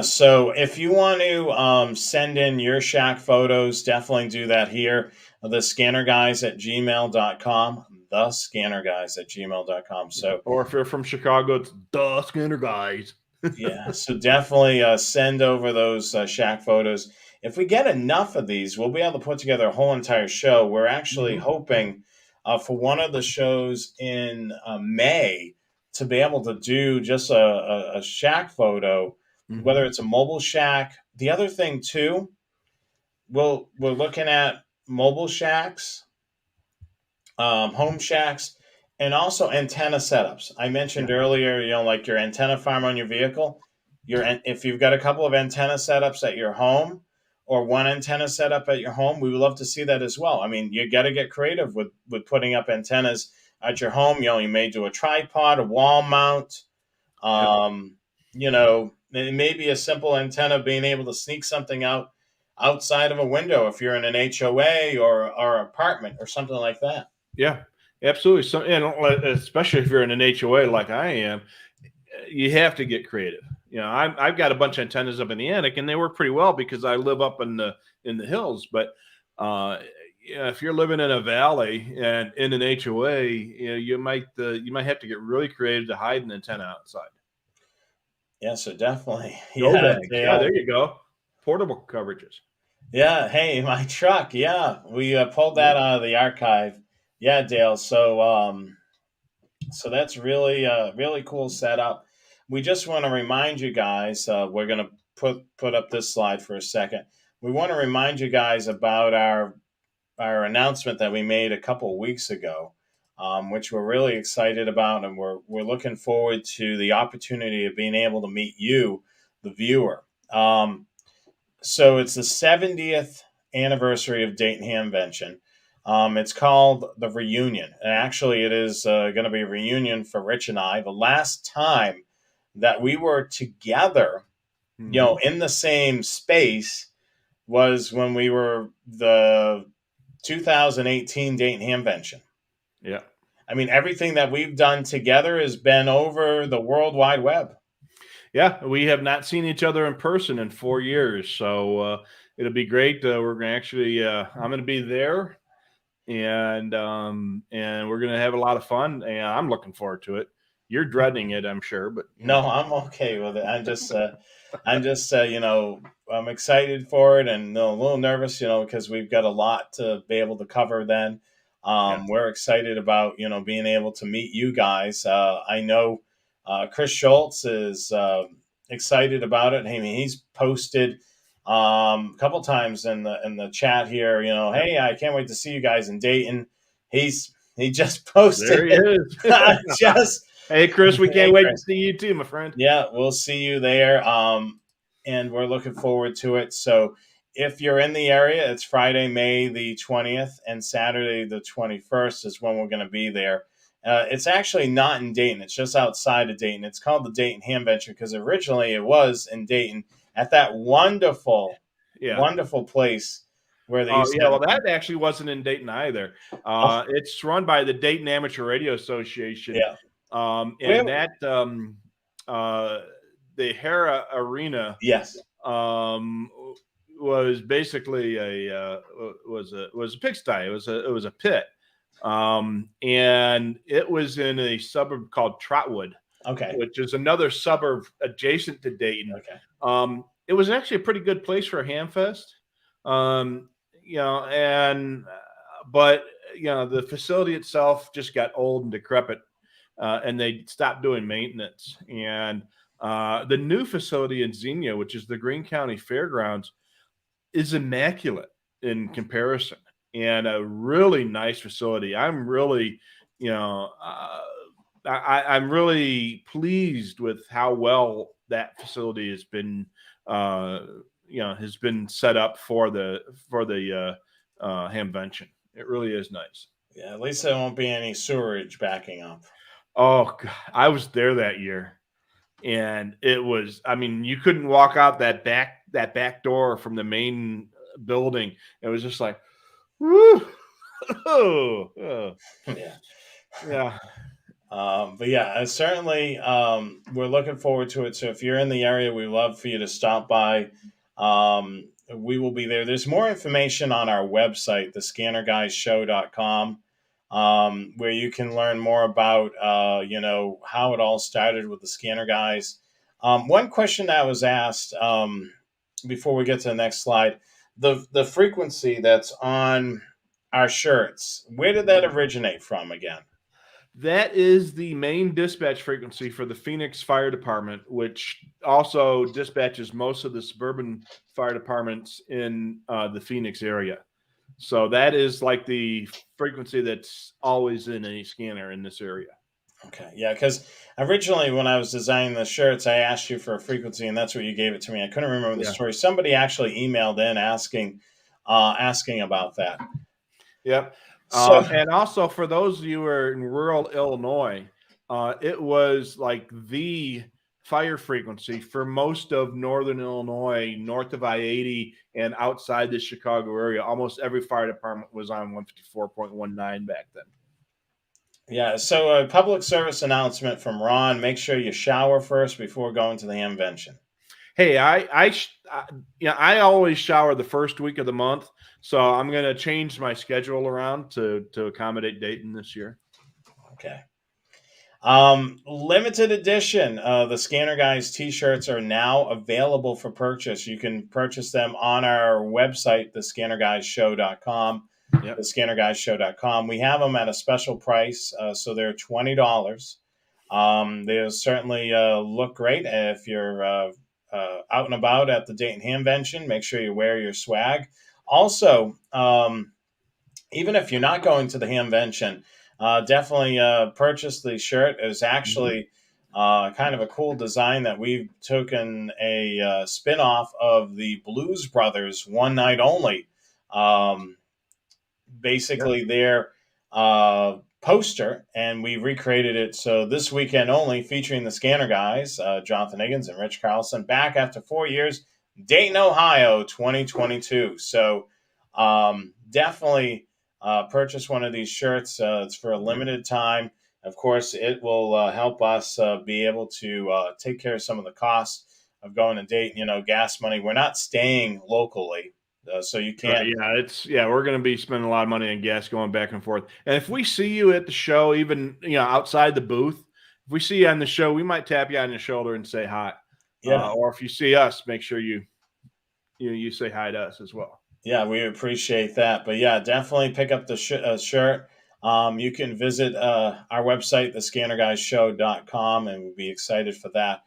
S1: So if you want to send in your shack photos, definitely do that here. The scannerguys@gmail.com. The scannerguys@gmail.com. So,
S2: or if you're from Chicago, it's the Scanner Guys.
S1: Yeah, so definitely send over those shack photos. If we get enough of these, we'll be able to put together a whole entire show. We're actually hoping for one of the shows in May to be able to do just a shack photo, whether it's a mobile shack. The other thing too, we're looking at mobile shacks, home shacks, And also antenna setups. I mentioned
S2: Yeah.
S1: earlier, like your antenna farm on your vehicle. If you've got a couple of antenna setups at your home, or one antenna setup at your home, we would love to see that as well. I mean, you got to get creative with putting up antennas at your home. You may do a tripod, a wall mount.
S2: Yep.
S1: Um, it may be a simple antenna being able to sneak something out outside of a window if you're in an HOA or apartment or something like that.
S2: Yeah. Absolutely. So, and especially if you're in an HOA like I am, you have to get creative. I've got a bunch of antennas up in the attic, and they work pretty well because I live up in the hills. But if you're living in a valley and in an HOA, you might have to get really creative to hide an antenna outside.
S1: Yeah, so definitely.
S2: Go
S1: Yeah,
S2: bags. Yeah,
S1: Dale.
S2: there you go. Portable coverages.
S1: Yeah, hey, my truck. Yeah, we pulled
S2: Yeah.
S1: that out of the archive. Yeah, Dale. So that's really cool setup. We just want to remind you guys. We're gonna put up this slide for a second. We want to remind you guys about our announcement that we made a couple of weeks ago, which we're really excited about, and we're looking forward to the opportunity of being able to meet you, the viewer. So it's the 70th anniversary of Dayton Hamvention. It's called the Reunion, and actually, it is going to be a reunion for Rich and I. The last time that we were together,
S2: Mm-hmm.
S1: in the same space, was when we were the 2018 Dayton Hamvention.
S2: Yeah.
S1: I mean, everything that we've done together has been over the World Wide Web.
S2: Yeah, we have not seen each other in person in 4 years, so it'll be great. We're gonna actually, I'm gonna be there, and we're gonna have a lot of fun, and I'm looking forward to it. You're dreading it, I'm sure, but
S1: No, I'm okay with it. I'm excited for it and a little nervous, because we've got a lot to be able to cover then.
S2: yeah,
S1: We're excited about, being able to meet you guys. I know Chris Schultz is excited about it. I mean, he's posted a couple times in the chat here,
S2: yeah.
S1: hey, I can't wait to see you guys in Dayton. He just
S2: There
S1: posted
S2: he
S1: it.
S2: is.
S1: just
S2: Hey, Chris, we can't
S1: Hey,
S2: wait to
S1: Chris.
S2: see you too, my friend.
S1: Yeah, we'll see you there. And we're looking forward to it. So if you're in the area, it's Friday, May the 20th, and Saturday the 21st is when we're going to be there. It's actually not in Dayton. It's just outside of Dayton. It's called the Dayton Hamvention because originally it was in Dayton at that wonderful,
S2: Yeah.
S1: wonderful place where they
S2: Oh,
S1: used to
S2: yeah.
S1: have
S2: Well,
S1: a.
S2: that actually wasn't in Dayton either.
S1: Oh,
S2: It's run by the Dayton Amateur Radio Association,
S1: yeah.
S2: and
S1: Where?
S2: that uh, the Hera Arena
S1: Yes.
S2: um, was basically was a pigsty. It was a pit, and it was in a suburb called Trotwood,
S1: Okay.
S2: which is another suburb adjacent to Dayton.
S1: Okay.
S2: It was actually a pretty good place for a hamfest. Um, and but the facility itself just got old and decrepit, and they stopped doing maintenance. And the new facility in Xenia, which is the Greene County Fairgrounds, is immaculate in comparison, and a really nice facility. I'm really, I'm really pleased with how well that facility uh, has been set up for the Hamvention. It really is nice.
S1: Yeah. At least there won't be any sewerage backing up.
S2: Oh, God, I was there that year, and it was. I mean, you couldn't walk out that back door from the main building. It was just like, woo, oh,
S1: Yeah.
S2: yeah,
S1: But yeah, certainly we're looking forward to it. So if you're in the area, we love for you to stop by. We will be there. There's more information on our website, thescannerguyshow.com, where you can learn more about, how it all started with the Scanner Guys. One question that was asked before we get to the next slide, the frequency that's on our shirts, where did that originate from again?
S2: that is the main dispatch frequency for the Phoenix Fire Department, which also dispatches most of the suburban fire departments in the Phoenix area. So that is like the frequency that's always in a scanner in this area.
S1: Okay, yeah, because originally when I was designing the shirts, I asked you for a frequency, and that's what you gave it to me. I couldn't remember the
S2: Yeah.
S1: story. Somebody actually emailed in asking about that.
S2: Yep.
S1: So
S2: And also for those of you who are in rural Illinois, it was like the fire frequency for most of northern Illinois, north of I-80 and outside the Chicago area. Almost every fire department was on 154.19 back then.
S1: yeah, so a public service announcement from Ron: make sure you shower first before going to the hamvention.
S2: Hey, I always shower the first week of the month, so I'm going to change my schedule around to accommodate Dayton this year.
S1: Okay. Limited edition. The Scanner Guys t-shirts are now available for purchase. You can purchase them on our website, thescannerguyshow.com.
S2: Yep.
S1: Thescannerguyshow.com. We have them at a special price, so they're $20. They'll certainly look great if you're out and about at the Dayton Hamvention. Make sure you wear your swag. Also, even if you're not going to the Hamvention, definitely purchase the shirt. It's actually kind of a cool design that we've taken a spin-off of the Blues Brothers One Night Only. Basically,
S2: Yep.
S1: their poster, and we recreated it so this weekend only, featuring the Scanner Guys, Jonathan Higgins and Rich Carlson, back after 4 years, Dayton, Ohio, 2022. So definitely purchase one of these shirts. It's for a limited time. Of course, it will help us be able to take care of some of the costs of going to Dayton. Gas money. We're not staying locally, so you can't.
S2: Yeah, we're going to be spending a lot of money on gas going back and forth. And if we see you at the show, even outside the booth, if we see you on the show, we might tap you on the shoulder and say hi.
S1: Yeah.
S2: Or if you see us, make sure you say hi to us as well.
S1: Yeah, we appreciate that. But yeah, definitely pick up the shirt. You can visit our website, thescannerguyshow.com, and we'll be excited for that.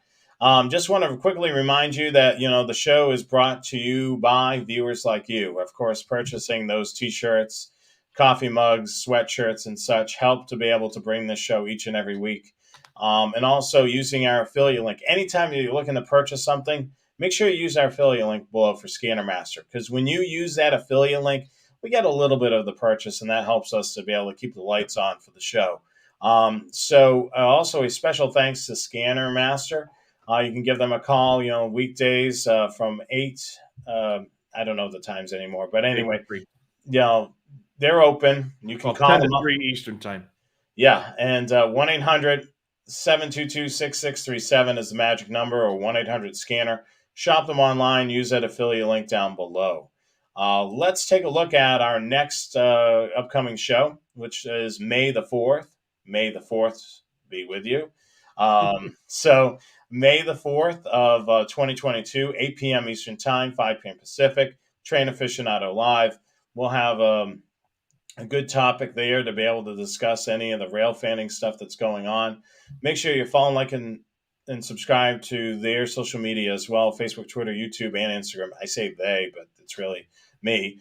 S1: Just want to quickly remind you that, the show is brought to you by viewers like you. Of course, purchasing those t-shirts, coffee mugs, sweatshirts, and such help to be able to bring this show each and every week. And also using our affiliate link. Anytime you're looking to purchase something, make sure you use our affiliate link below for Scanner Master, because when you use that affiliate link, we get a little bit of the purchase, and that helps us to be able to keep the lights on for the show. So also a special thanks to Scanner Master. You can give them a call, weekdays from 8. I don't know the times anymore, but anyway, they're open. You can call
S2: 10
S1: them
S2: to
S1: up.
S2: 3 Eastern time.
S1: Yeah, and 1-800-722-6637 is the magic number, or 1-800-SCANNER. Shop them online. Use that affiliate link down below. Let's take a look at our next upcoming show, which is May the 4th. May the 4th be with you. So May the 4th of 2022, 8 p.m. Eastern Time, 5 p.m. Pacific, Train Aficionado Live. We'll have a good topic there to be able to discuss any of the rail fanning stuff that's going on. Make sure you follow, like, and subscribe to their social media as well: Facebook, Twitter, YouTube, and Instagram. I say they, but it's really me.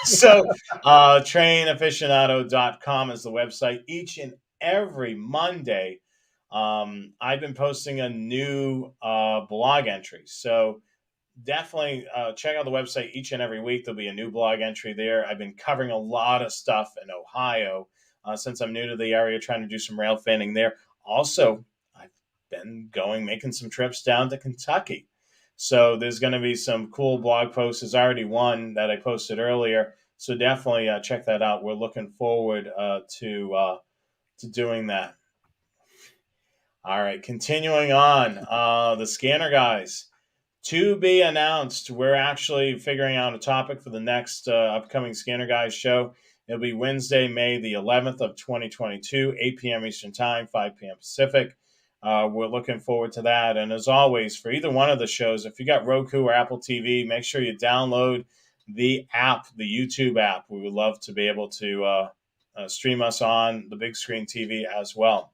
S1: So trainaficionado.com is the website. Each and every Monday, I've been posting a new blog entry. So definitely check out the website each and every week. There'll be a new blog entry there. I've been covering a lot of stuff in Ohio since I'm new to the area, trying to do some rail fanning there. Also, I've been making some trips down to Kentucky. So there's going to be some cool blog posts. There's already one that I posted earlier. So definitely check that out. We're looking forward to doing that. All right, continuing on. The Scanner Guys. To be announced. We're actually figuring out a topic for the next upcoming Scanner Guys show. It'll be Wednesday, May the 11th of 2022, 8 p.m. Eastern Time, 5 p.m. Pacific. We're looking forward to that. And as always, for either one of the shows, if you got Roku or Apple TV, make sure you download the app, the YouTube app. We would love to be able to stream us on the big screen TV as well.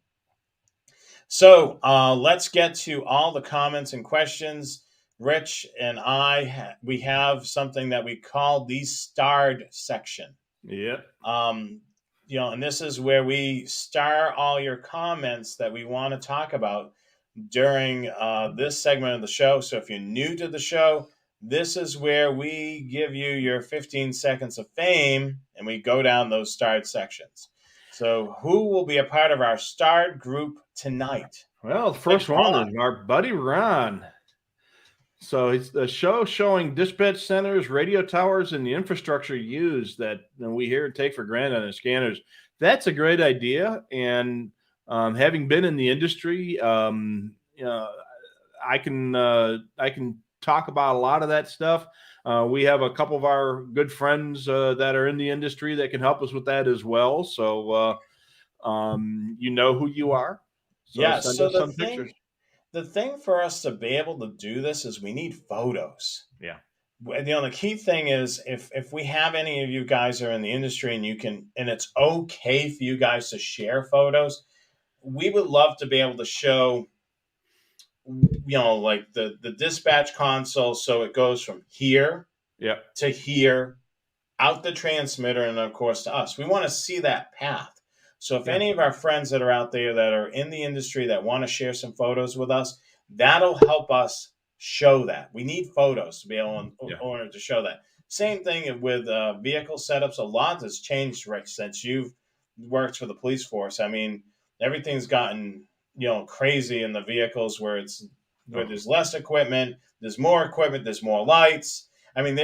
S1: So let's get to all the comments and questions Rich and we have something that we call the starred section.
S2: Yeah.
S1: And this is where we star all your comments that we want to talk about during this segment of the show. So if you're new to the show, this is where we give you your 15 seconds of fame and we go down those starred sections. So who will be a part of our starred group tonight?
S2: Well, the first one is our buddy Ron. So it's the show showing dispatch centers, radio towers, and the infrastructure used that we hear and take for granted on the scanners. That's a great idea. And having been in the industry, I can talk about a lot of that stuff. We have a couple of our good friends that are in the industry that can help us with that as well. So you know who you are. So
S1: yeah.
S2: send
S1: So
S2: us some pictures.
S1: the thing for us to be able to do this is we need photos.
S2: Yeah.
S1: The key thing is if we have any of you guys are in the industry and it's okay for you guys to share photos, we would love to be able to show, like the dispatch console. So it goes from here to here, out the transmitter, and of course to us. We want to see that path. So if any of our friends that are out there that are in the industry that want to share some photos with us, that'll help us show that. We need photos to be able in order to show that. Same thing with vehicle setups. A lot has changed, Rick, since you've worked for the police force. I mean, everything's gotten crazy in the vehicles where there's less equipment, there's more equipment, there's more lights. I mean,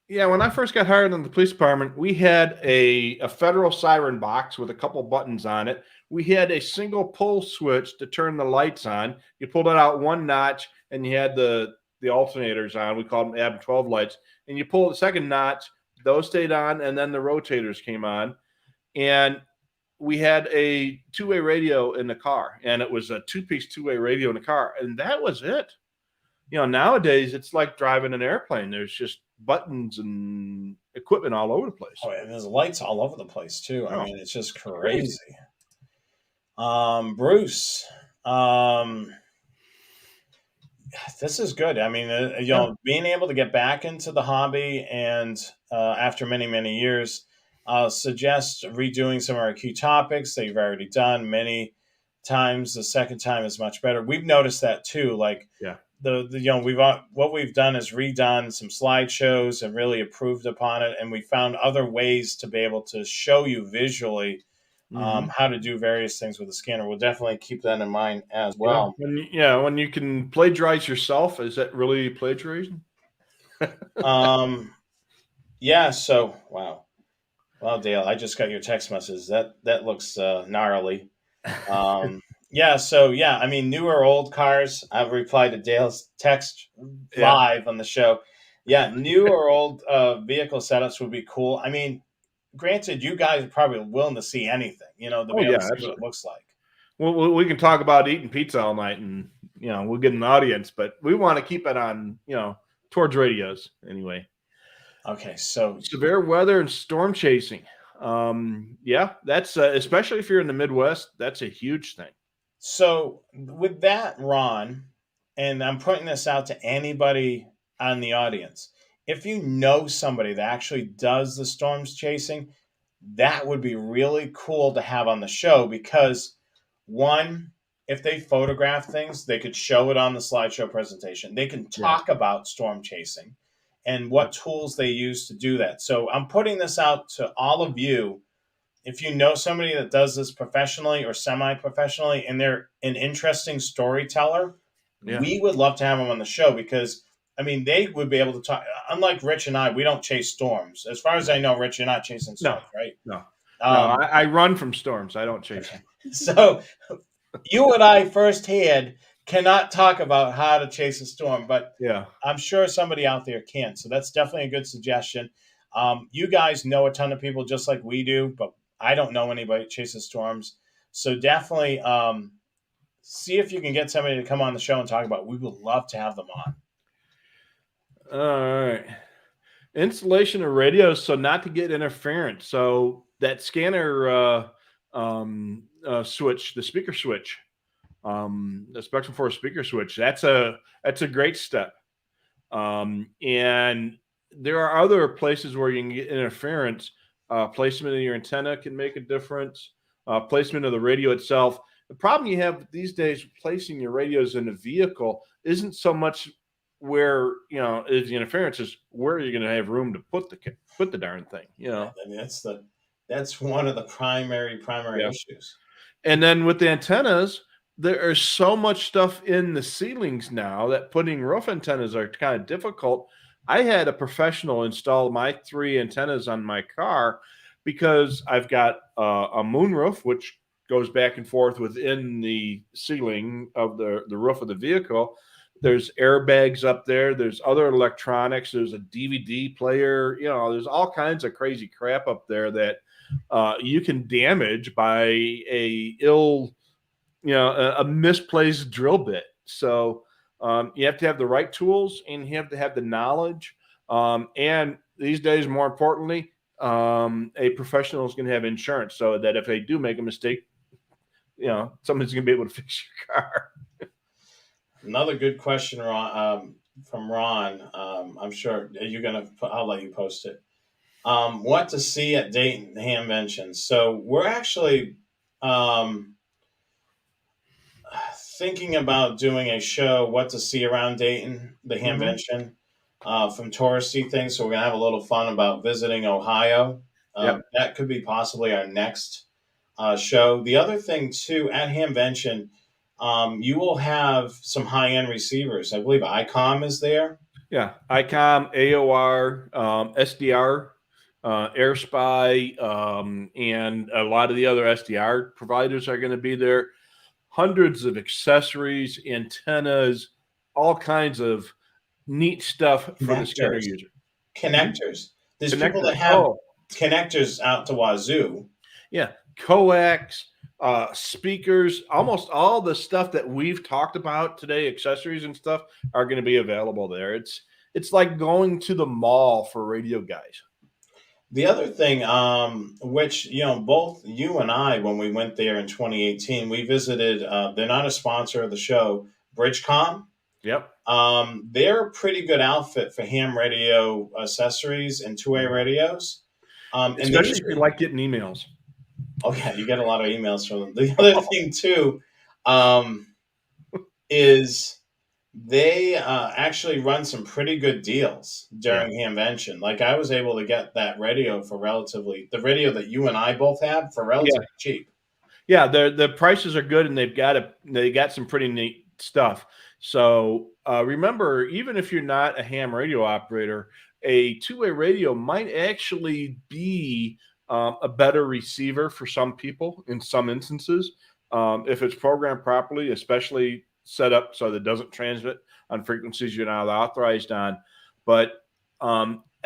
S2: when I first got hired in the police department, we had a federal siren box with a couple buttons on it. We had a single pull switch to turn the lights on. You pulled it out one notch, and you had the alternators on. We called them AB 12 lights. And you pull the second notch, those stayed on, and then the rotators came on. And we had a two-way radio in the car, and it was a two-piece two-way radio in the car, and that was it. Nowadays it's like driving an airplane. There's just buttons and equipment all over the place.
S1: Oh, and there's lights all over the place too. I mean, it's just crazy. Bruce, this is good. I mean, being able to get back into the hobby and after many, many years, suggest redoing some of our key topics that you've already done many times. The second time is much better. We've noticed that too. Like, what we've done is redone some slideshows and really improved upon it, and we found other ways to be able to show you visually how to do various things with the scanner. We'll definitely keep that in mind as well.
S2: When you can plagiarize yourself, is that really plagiarizing?
S1: Yeah. So wow. Well, Dale, I just got your text message. That looks gnarly. I mean, new or old cars. I've replied to Dale's text live on the show. Yeah, new or old vehicle setups would be cool. I mean, granted, you guys are probably willing to see anything, to be able to see what it looks like.
S2: Well, we can talk about eating pizza all night, and we'll get an audience, but we want to keep it on, towards radios anyway.
S1: Okay, so
S2: severe weather and storm chasing. That's especially if you're in the Midwest, that's a huge thing.
S1: So with that, Ron, and I'm putting this out to anybody on the audience, if you know somebody that actually does the storms chasing, that would be really cool to have on the show because, one, if they photograph things, they could show it on the slideshow presentation. They can talk about storm chasing and what tools they use to do that. So I'm putting this out to all of you. If you know somebody that does this professionally or semi-professionally and they're an interesting storyteller, we would love to have them on the show because, I mean, they would be able to talk. Unlike Rich and I, we don't chase storms. As far as I know, Rich, you're not chasing storms, right?
S2: No. I run from storms. I don't chase them.
S1: So you and I firsthand cannot talk about how to chase a storm, but I'm sure somebody out there can. So that's definitely a good suggestion. You guys know a ton of people just like we do, but I don't know anybody that chases storms. So definitely see if you can get somebody to come on the show and talk about it. We would love to have them on.
S2: All right. Installation of radios, so not to get interference. So that scanner switch, the speaker switch, the Spectrum 4 speaker switch, that's a great step. And there are other places where you can get interference. Placement of your antenna can make a difference. Placement of the radio itself. The problem you have these days placing your radios in a vehicle isn't so much where is the interference, is where you're going to have room to put the darn thing.
S1: I mean, that's one of the primary
S2: Yeah.
S1: issues.
S2: And then with the antennas, there is so much stuff in the ceilings now that putting roof antennas are kind of difficult. I had a professional install my 3 antennas on my car because I've got a moonroof, which goes back and forth within the ceiling of the roof of the vehicle. There's airbags up there. There's other electronics. There's a DVD player. There's all kinds of crazy crap up there that you can damage by a misplaced drill bit. So you have to have the right tools, and you have to have the knowledge. And these days, more importantly, a professional is going to have insurance, so that if they do make a mistake, somebody's going to be able to fix your car.
S1: Another good question, Ron, from Ron. I'm sure you're gonna. I'll let you post it. What to see at Dayton Hamvention? So we're actually thinking about doing a show, what to see around Dayton, the Hamvention, from touristy things. So we're gonna have a little fun about visiting Ohio.
S2: Yep.
S1: That could be possibly our next show. The other thing too at Hamvention, you will have some high end receivers. I believe ICOM is there.
S2: Yeah, ICOM, AOR, SDR, AirSpy, and a lot of the other SDR providers are going to be there. Hundreds of accessories, antennas, all kinds of neat stuff for the scanner user.
S1: Connectors. There's people that have connectors out to wazoo.
S2: Yeah, coax, speakers, almost all the stuff that we've talked about today, accessories and stuff, are going to be available there. It's like going to the mall for radio guys.
S1: The other thing, which both you and I, when we went there in 2018, we visited. They're not a sponsor of the show, Bridgecom.
S2: Yep.
S1: They're a pretty good outfit for ham radio accessories and two-way radios.
S2: Especially if you like getting emails.
S1: Oh yeah, you get a lot of emails from them. The other thing too, is they actually run some pretty good deals during Hamvention. Like I was able to get that radio for the radio that you and I both have for relatively cheap.
S2: Yeah, the prices are good, and they got some pretty neat stuff. So remember, even if you're not a ham radio operator, a two-way radio might actually be a better receiver for some people in some instances, if it's programmed properly, especially set up so that it doesn't transmit on frequencies you're not authorized on. But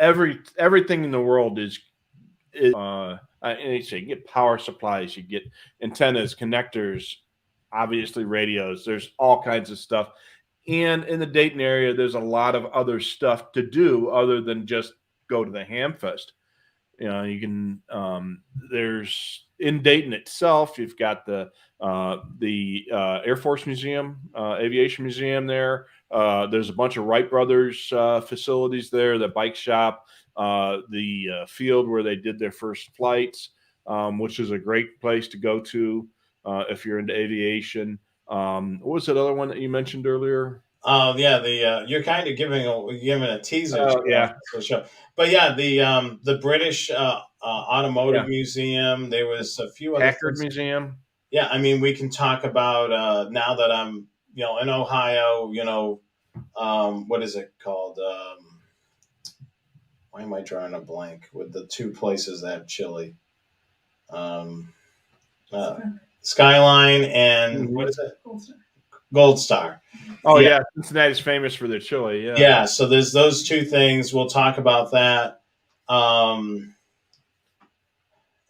S2: everything in the world is so you get power supplies, you get antennas, connectors, obviously radios. There's all kinds of stuff. And in the Dayton area, there's a lot of other stuff to do other than just go to the Hamfest. You can there's in Dayton itself, you've got the Air Force Museum, Aviation Museum there. There's a bunch of Wright Brothers facilities there, the bike shop, the field where they did their first flights, which is a great place to go to if you're into aviation. What was that other one that you mentioned earlier?
S1: Oh yeah, you're kind of giving a teaser. Show. But yeah, the British Automotive Museum. There was a few other
S2: Packard Museum.
S1: Yeah, I mean we can talk about now that I'm in Ohio. What is it called? Why am I drawing a blank with the two places that have chili? Skyline and what is it? Gold Star.
S2: Oh yeah, Cincinnati's famous for their chili.
S1: Yeah. So there's those two things. We'll talk about that.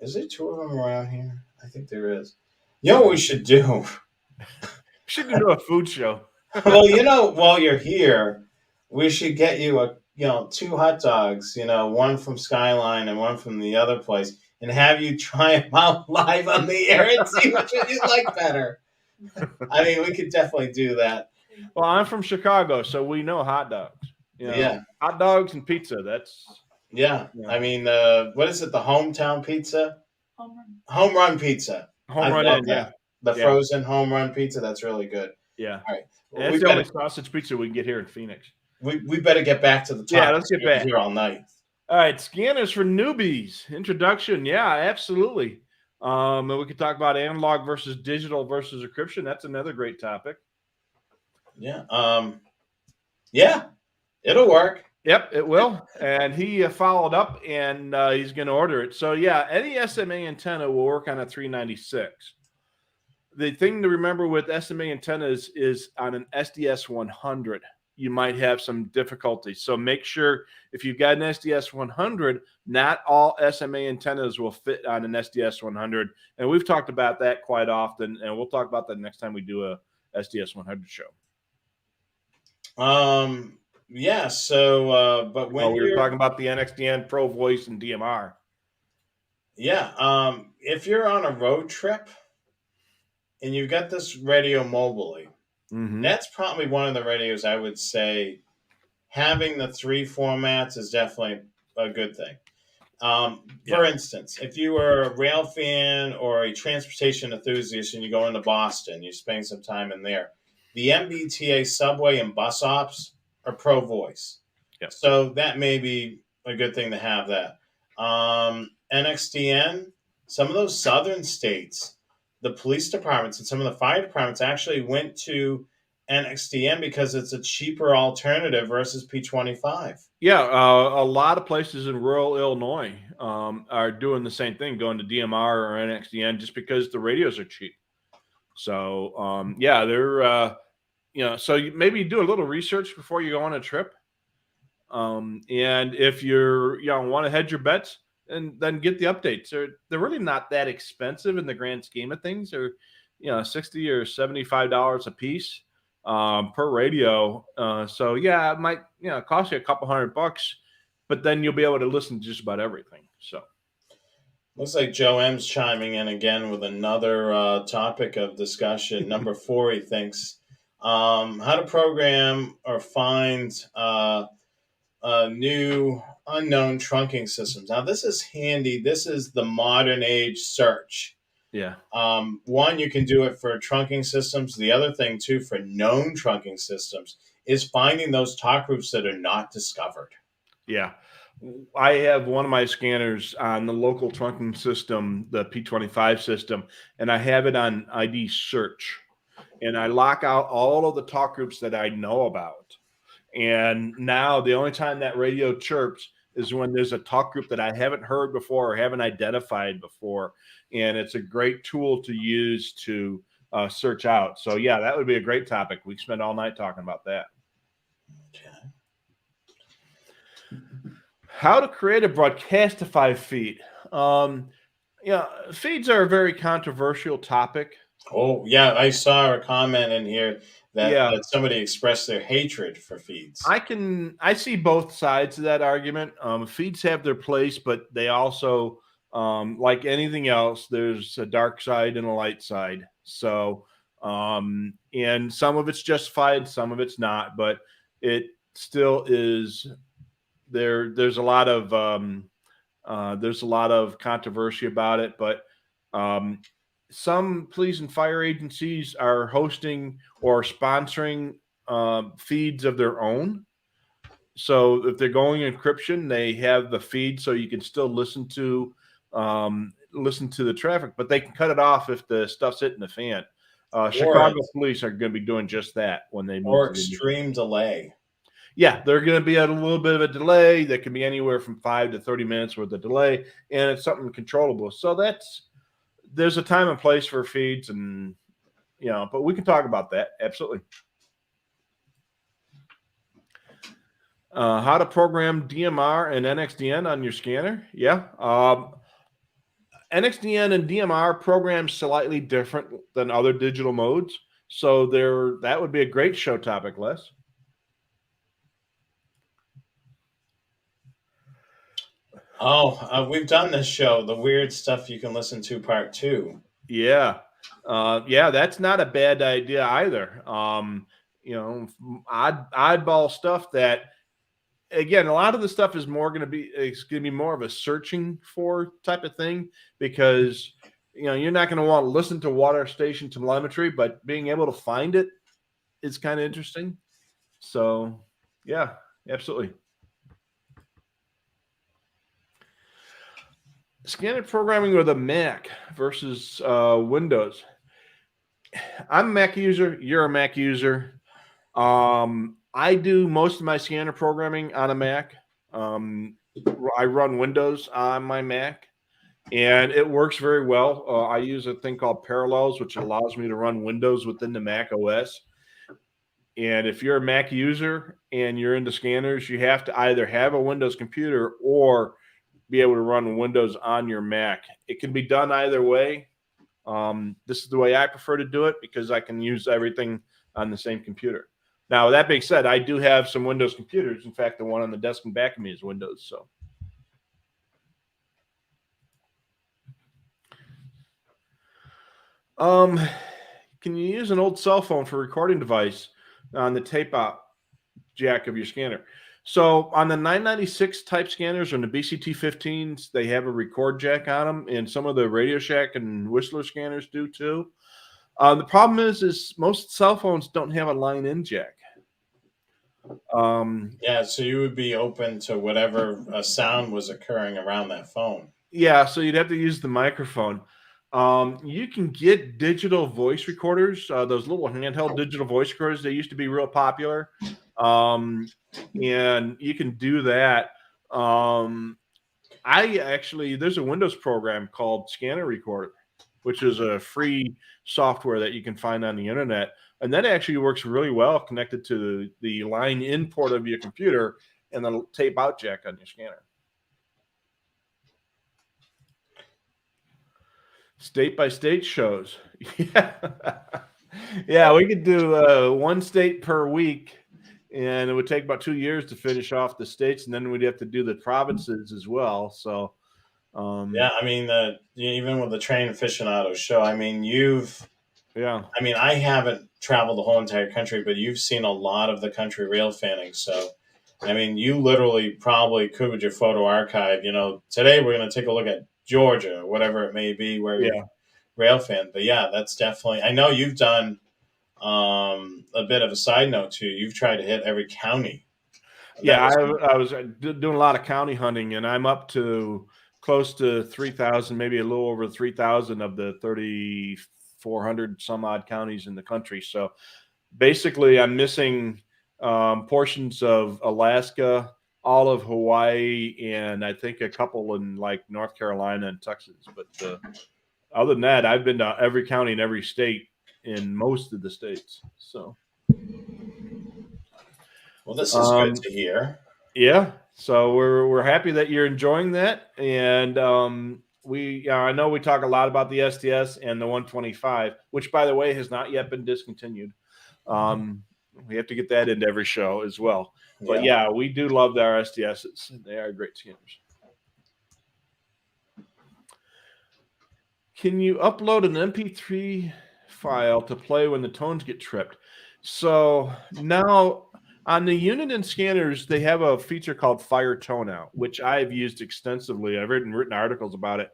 S1: Is there two of them around here? I think there is. What we should do?
S2: We should do a food show.
S1: Well, while you're here, we should get you two hot dogs. One from Skyline and one from the other place, and have you try them out live on the air and see which one you like better. I mean, we could definitely do that.
S2: Well, I'm from Chicago, so we know hot dogs.
S1: Yeah.
S2: Hot dogs and pizza. That's
S1: Yeah.
S2: yeah.
S1: I mean, what is it? The hometown pizza? Home run pizza. I
S2: Home run
S1: love
S2: in. Yeah.
S1: that. The
S2: Yeah.
S1: frozen home run pizza. That's really good.
S2: Yeah.
S1: All right.
S2: And that's
S1: We
S2: the only
S1: better
S2: sausage pizza we can get here in Phoenix.
S1: we better get back to the
S2: Yeah.
S1: topic.
S2: Let's get
S1: We'll be
S2: back.
S1: here all night.
S2: All right. Scanners for newbies. Introduction. Yeah, absolutely. And we could talk about analog versus digital versus encryption. That's another great topic.
S1: Yeah. Yeah. It'll work.
S2: Yep, it will. And he followed up, and he's going to order it. So yeah, any SMA antenna will work on a 396. The thing to remember with SMA antennas is on an SDS 100, you might have some difficulties. So make sure if you've got an SDS 100, not all SMA antennas will fit on an SDS 100. And we've talked about that quite often, and we'll talk about that next time we do a SDS 100 show.
S1: Yeah. So, but when
S2: we were talking about the NXDN Pro Voice and DMR.
S1: Yeah. If you're on a road trip and you've got this radio mobily, that's probably one of the radios I would say having the 3 formats is definitely a good thing. For instance, if you were a rail fan or a transportation enthusiast and you go into Boston, you spend some time in there, the MBTA subway and bus ops are pro voice.
S2: Yep.
S1: So that may be a good thing to have that. NXDN, some of those southern states, the police departments and some of the fire departments actually went to NXDN because it's a cheaper alternative versus P25.
S2: Yeah, a lot of places in rural Illinois are doing the same thing, going to DMR or NXDN just because the radios are cheap. So yeah, they're so maybe do a little research before you go on a trip. And if you're want to hedge your bets, and then get the updates. They're really not that expensive in the grand scheme of things. They're $60 or $75 a piece per radio. So yeah, it might cost you a couple $100, but then you'll be able to listen to just about everything. So
S1: looks like Joe M's chiming in again with another topic of discussion. Number 4, he thinks how to program or find new unknown trunking systems. Now this is handy. This is the modern age search.
S2: Yeah.
S1: One, you can do it for trunking systems. The other thing too for known trunking systems is finding those talk groups that are not discovered.
S2: Yeah. I have one of my scanners on the local trunking system, the P25 system, and I have it on ID search. And I lock out all of the talk groups that I know about. And now the only time that radio chirps is when there's a talk group that I haven't heard before or haven't identified before. And it's a great tool to use to search out. So yeah, that would be a great topic. We spend all night talking about that.
S1: Okay.
S2: How to create a Broadcastify feed. Feeds are a very controversial topic.
S1: Oh yeah, I saw a comment in here that somebody expressed their hatred for feeds.
S2: I see both sides of that argument. Feeds have their place, but they also, like anything else, there's a dark side and a light side. So, and some of it's justified, some of it's not, but it still is there. There's a lot of controversy about it, but some police and fire agencies are hosting or sponsoring feeds of their own. So if they're going encryption, they have the feed so you can still listen to the traffic, but they can cut it off if the stuff's hitting the fan. Chicago police are going to be doing just that when they move.
S1: Or extreme delay.
S2: Yeah, they're going to be at a little bit of a delay. That can be anywhere from 5 to 30 minutes worth of delay, and it's something controllable. So there's a time and place for feeds, and but we can talk about that. Absolutely. How to program DMR and NXDN on your scanner? Yeah. NXDN and DMR programs slightly different than other digital modes, so that would be a great show topic, Les.
S1: Oh, we've done this show, the weird stuff you can listen to, part 2.
S2: Yeah. That's not a bad idea either. Oddball stuff that again, a lot of the stuff is more going to be, it's going to be more of a searching for type of thing, because you're not going to want to listen to water station telemetry, but being able to find it is kind of interesting. So yeah, absolutely. Scanner programming with a Mac versus Windows. I'm a Mac user. You're a Mac user. I do most of my scanner programming on a Mac. I run Windows on my Mac, and it works very well. I use a thing called Parallels, which allows me to run Windows within the Mac OS. And if you're a Mac user and you're into scanners, you have to either have a Windows computer or be able to run Windows on your Mac. It can be done either way. This is the way I prefer to do it because I can use everything on the same computer. Now, that being said, I do have some Windows computers. In fact, the one on the desk in back of me is Windows. So, can you use an old cell phone for recording device on the tape out jack of your scanner? So on the 996 type scanners and the BCT15s, they have a record jack on them, and some of the Radio Shack and Whistler scanners do too. The problem is most cell phones don't have a line-in jack.
S1: Yeah, so you would be open to whatever sound was occurring around that phone.
S2: Yeah, so you'd have to use the microphone. You can get digital voice recorders, those little handheld digital voice recorders. They used to be real popular. And you can do that. There's a Windows program called Scanner Recorder, which is a free software that you can find on the internet. And that actually works really well connected to the line in port of your computer and the tape out jack on your scanner. State by state shows. Yeah, we could do one state per week, and it would take about 2 years to finish off the states, and then we'd have to do the provinces as well. So,
S1: yeah, I mean, even with the Train Aficionado show, I mean, I haven't traveled the whole entire country, but you've seen a lot of the country rail fanning. So, I mean, you literally probably could with your photo archive. Today we're going to take a look at Georgia, or whatever it may be, where you're rail fan. But yeah, that's definitely. I know you've done a bit of a side note too. You've tried to hit every county.
S2: Yeah, I was doing a lot of county hunting, and I'm up to close to 3,000, maybe a little over 3,000 of the 3,400 some odd counties in the country. So basically, I'm missing portions of Alaska, all of Hawaii, and I think a couple in like North Carolina and Texas. But other than that, I've been to every county in every state in most of the states. So,
S1: well, this is good to hear.
S2: Yeah, so we're happy that you're enjoying that, and I know we talk a lot about the STS and the 125, which by the way has not yet been discontinued. We have to get that into every show as well. But yeah, we do love our STSs. They are great scanners. Can you upload an MP3 file to play when the tones get tripped? So now on the Uniden scanners, they have a feature called Fire Tone Out, which I've used extensively. I've written articles about it.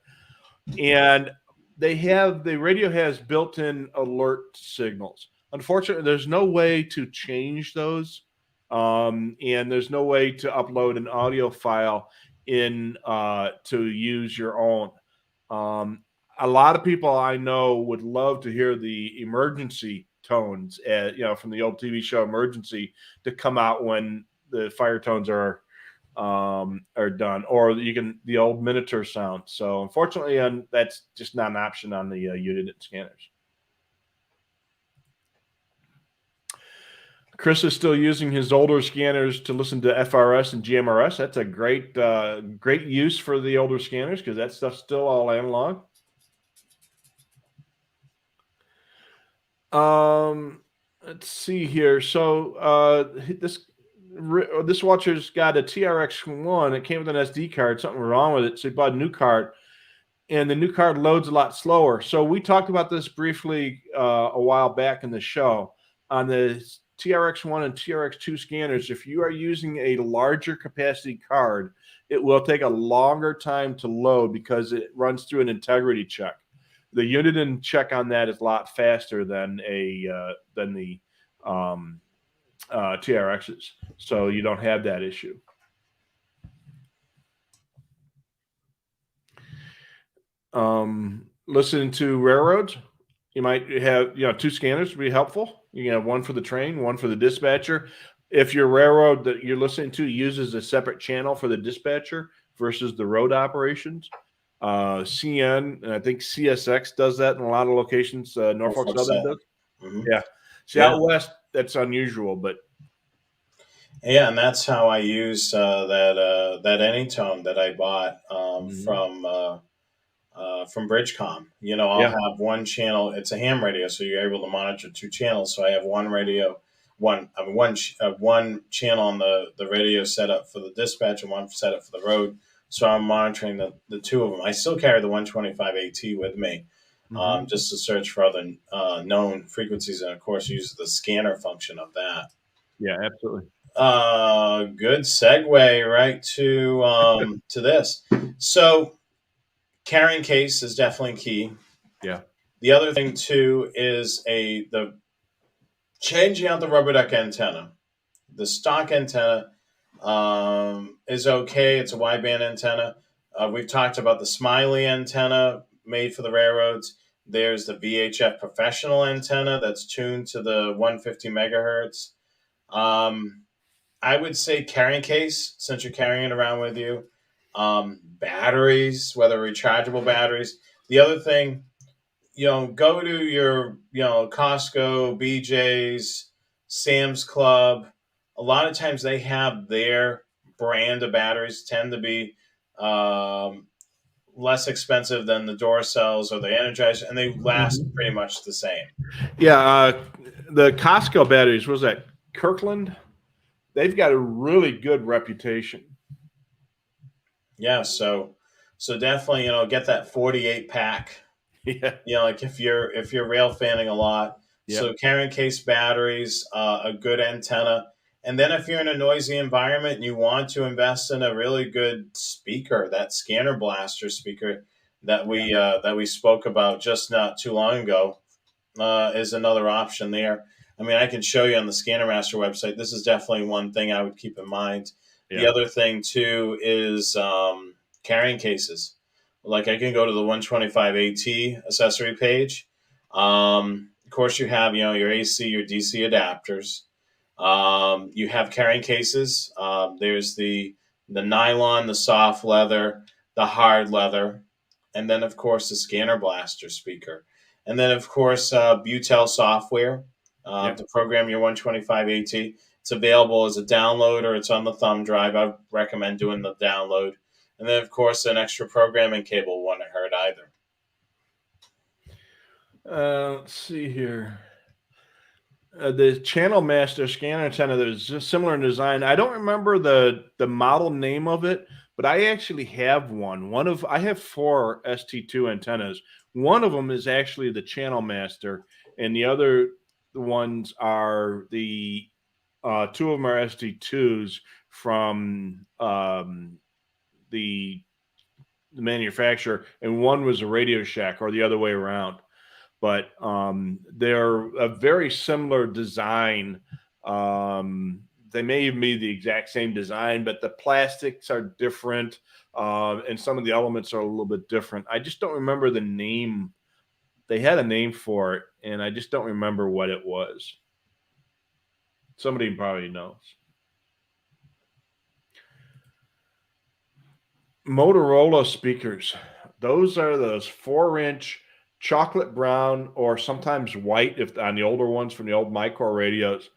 S2: And the radio has built-in alert signals. Unfortunately, there's no way to change those. And there's no way to upload an audio file in to use your own. A lot of people I know would love to hear the emergency tones, from the old TV show Emergency, to come out when the fire tones are done, or the old Minotaur sound. So unfortunately, that's just not an option on the Uniden scanners. Chris is still using his older scanners to listen to FRS and GMRS. That's a great use for the older scanners because that stuff's still all analog. Let's see here. So this watcher's got a TRX1. It came with an SD card. Something wrong with it. So he bought a new card, and the new card loads a lot slower. So we talked about this briefly a while back in the show. On the TRX1 and TRX2 scanners, if you are using a larger capacity card, it will take a longer time to load because it runs through an integrity check. The Uniden check on that is a lot faster than the TRXs, so you don't have that issue. Listening to railroads, you might have 2 scanners would be helpful. You can have one for the train, one for the dispatcher. If your railroad that you're listening to uses a separate channel for the dispatcher versus the road operations, CN and I think CSX does that in a lot of locations. Norfolk Southern does. Mm-hmm. Yeah. See, out west, that's unusual, but
S1: yeah, and that's how I use that Anytone that I bought from Bridgecom. I'll have one channel. It's a ham radio, so you're able to monitor 2 channels. So I have one radio, one channel on the radio set up for the dispatch and one set up for the road. So I'm monitoring the 2 of them. I still carry the 125 AT with me, just to search for other known frequencies, and of course use the scanner function of that.
S2: Yeah, absolutely.
S1: Good segue right to this. So carrying case is definitely key.
S2: Yeah.
S1: The other thing too is the changing out the rubber duck antenna. The stock antenna is okay. It's a wideband antenna. We've talked about the Smiley antenna made for the railroads. There's the VHF professional antenna that's tuned to the 150 megahertz. I would say carrying case, since you're carrying it around with you. Batteries, whether rechargeable batteries. The other thing, go to your, Costco, BJ's, Sam's Club. A lot of times they have their brand of batteries tend to be less expensive than the Durecells or the Energizer, and they last pretty much the same.
S2: Yeah, the Costco batteries, what was that, Kirkland? They've got a really good reputation.
S1: Yeah, so definitely, get that 48 pack.
S2: Yeah.
S1: Like if you're rail fanning a lot. Yeah. So carrying case batteries, a good antenna. And then if you're in a noisy environment and you want to invest in a really good speaker, that scanner blaster speaker that we spoke about just not too long ago, is another option there. I mean, I can show you on the Scanner Master website. This is definitely one thing I would keep in mind. Yeah. The other thing too is carrying cases. Like I can go to the 125 AT accessory page. Of course, you have your AC, your DC adapters. You have carrying cases. There's the nylon, the soft leather, the hard leather, and then of course the Scanner Blaster speaker. And then, of course, Butel software to program your 125 AT. It's available as a download or it's on the thumb drive. I recommend doing the download. And then, of course, an extra programming cable wouldn't hurt either.
S2: Let's see here. The Channel Master scanner antenna that is just similar in design. I don't remember the model name of it, but I actually have one. I have 4 ST2 antennas. One of them is actually the Channel Master, and the other ones are the 2 of them are ST2s from the manufacturer, and one was a Radio Shack, or the other way around. But they're a very similar design. They may even be the exact same design, but the plastics are different, and some of the elements are a little bit different. I just don't remember the name. They had a name for it, and I just don't remember what it was. Somebody probably knows. Motorola speakers. Those are those 4-inch chocolate brown or sometimes white, if on the older ones from the old Micro radios.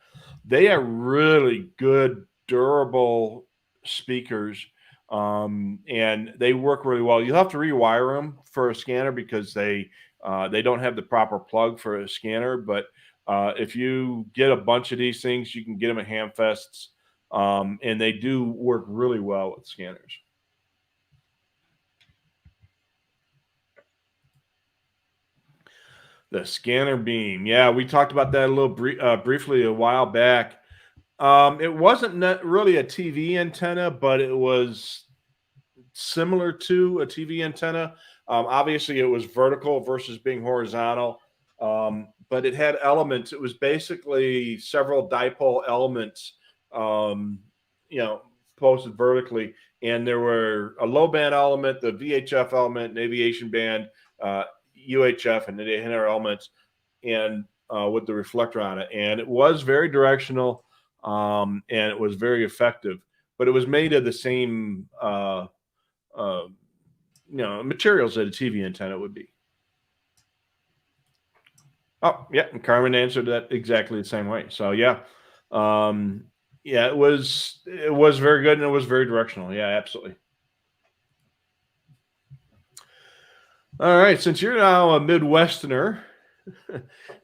S2: They are really good, durable speakers, and they work really well. You'll have to rewire them for a scanner because they don't have the proper plug for a scanner. But if you get a bunch of these things, you can get them at Hamfests, and they do work really well with scanners. The scanner beam. Yeah, we talked about that a little briefly a while back. It wasn't really a TV antenna, but it was similar to a TV antenna. Obviously, it was vertical versus being horizontal, but it had elements. It was basically several dipole elements, um, you know, posted vertically, and there were a low band element, the VHF element, an aviation band, UHF, and the inner elements, and with the reflector on it. And it was very directional, and it was very effective. But it was made of the same uh, materials that a TV antenna would be. Oh, yeah, and Carmen answered that exactly the same way. So yeah, yeah, it was very good and it was very directional. Yeah, absolutely. All right, since you're now a Midwesterner,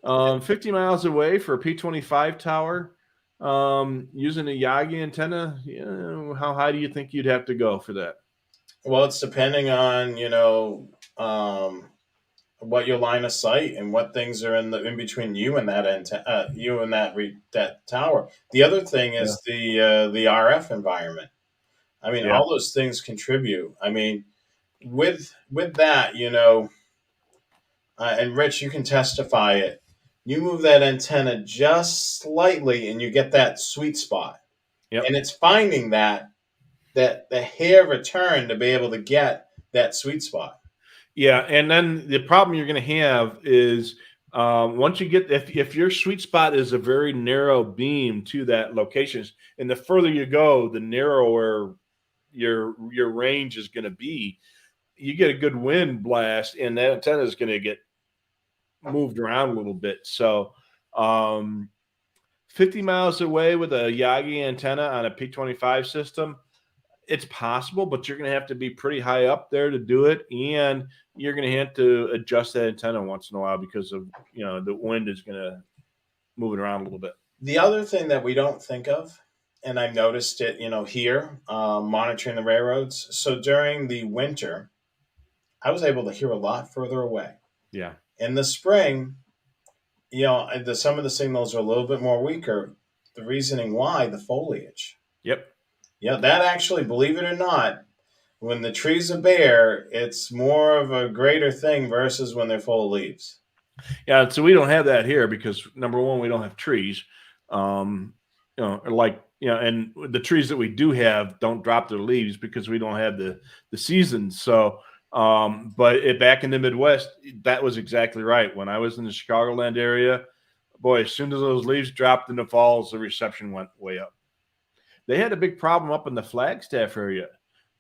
S2: 50 miles away for a P25 tower, using a Yagi antenna, how high do you think you'd have to go for that?
S1: Well, it's depending on what your line of sight and what things are in between you and that you and that tower. The other thing
S2: Yeah.
S1: is the RF environment. I mean,
S2: Yeah.
S1: all those things contribute. I mean, with that, and Rich, you can testify it. You move that antenna just slightly, and you get that sweet spot.
S2: Yep.
S1: And it's finding that the hair return to be able to get that sweet spot.
S2: Yeah, and then the problem you're going to have is once you get if your sweet spot is a very narrow beam to that location, and the further you go, the narrower your range is going to be. You get a good wind blast, and that antenna is going to get moved around a little bit. So, 50 miles away with a Yagi antenna on a P25 system, it's possible, but you're going to have to be pretty high up there to do it, and you're going to have to adjust that antenna once in a while because of the wind is going to move it around a little bit.
S1: The other thing that we don't think of, and I've noticed it, here monitoring the railroads. So during the winter, I was able to hear a lot further away.
S2: Yeah.
S1: In the spring, some of the signals are a little bit more weaker. The reasoning why, the foliage.
S2: Yep.
S1: Yeah, that actually, believe it or not, when the trees are bare, it's more of a greater thing versus when they're full of leaves.
S2: Yeah, so we don't have that here because number one, we don't have trees. And the trees that we do have don't drop their leaves because we don't have the seasons. So, but back in the Midwest, that was exactly right. When I was in the Chicagoland area, boy, as soon as those leaves dropped in the falls, the reception went way up. They had a big problem up in the Flagstaff area.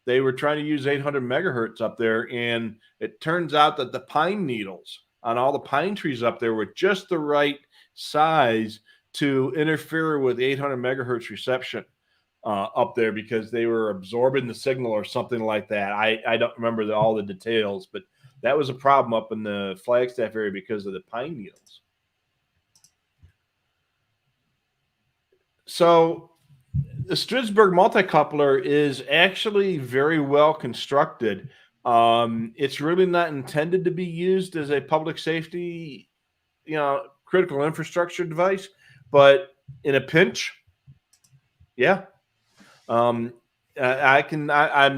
S2: They were trying to use 800 megahertz up there, and it turns out that the pine needles on all the pine trees up there were just the right size to interfere with 800 megahertz reception up there because they were absorbing the signal or something like that. I don't remember all the details, but that was a problem up in the Flagstaff area because of the pine needles. So the Stridsberg multicoupler is actually very well constructed. It's really not intended to be used as a public safety, critical infrastructure device, but in a pinch, yeah. I'm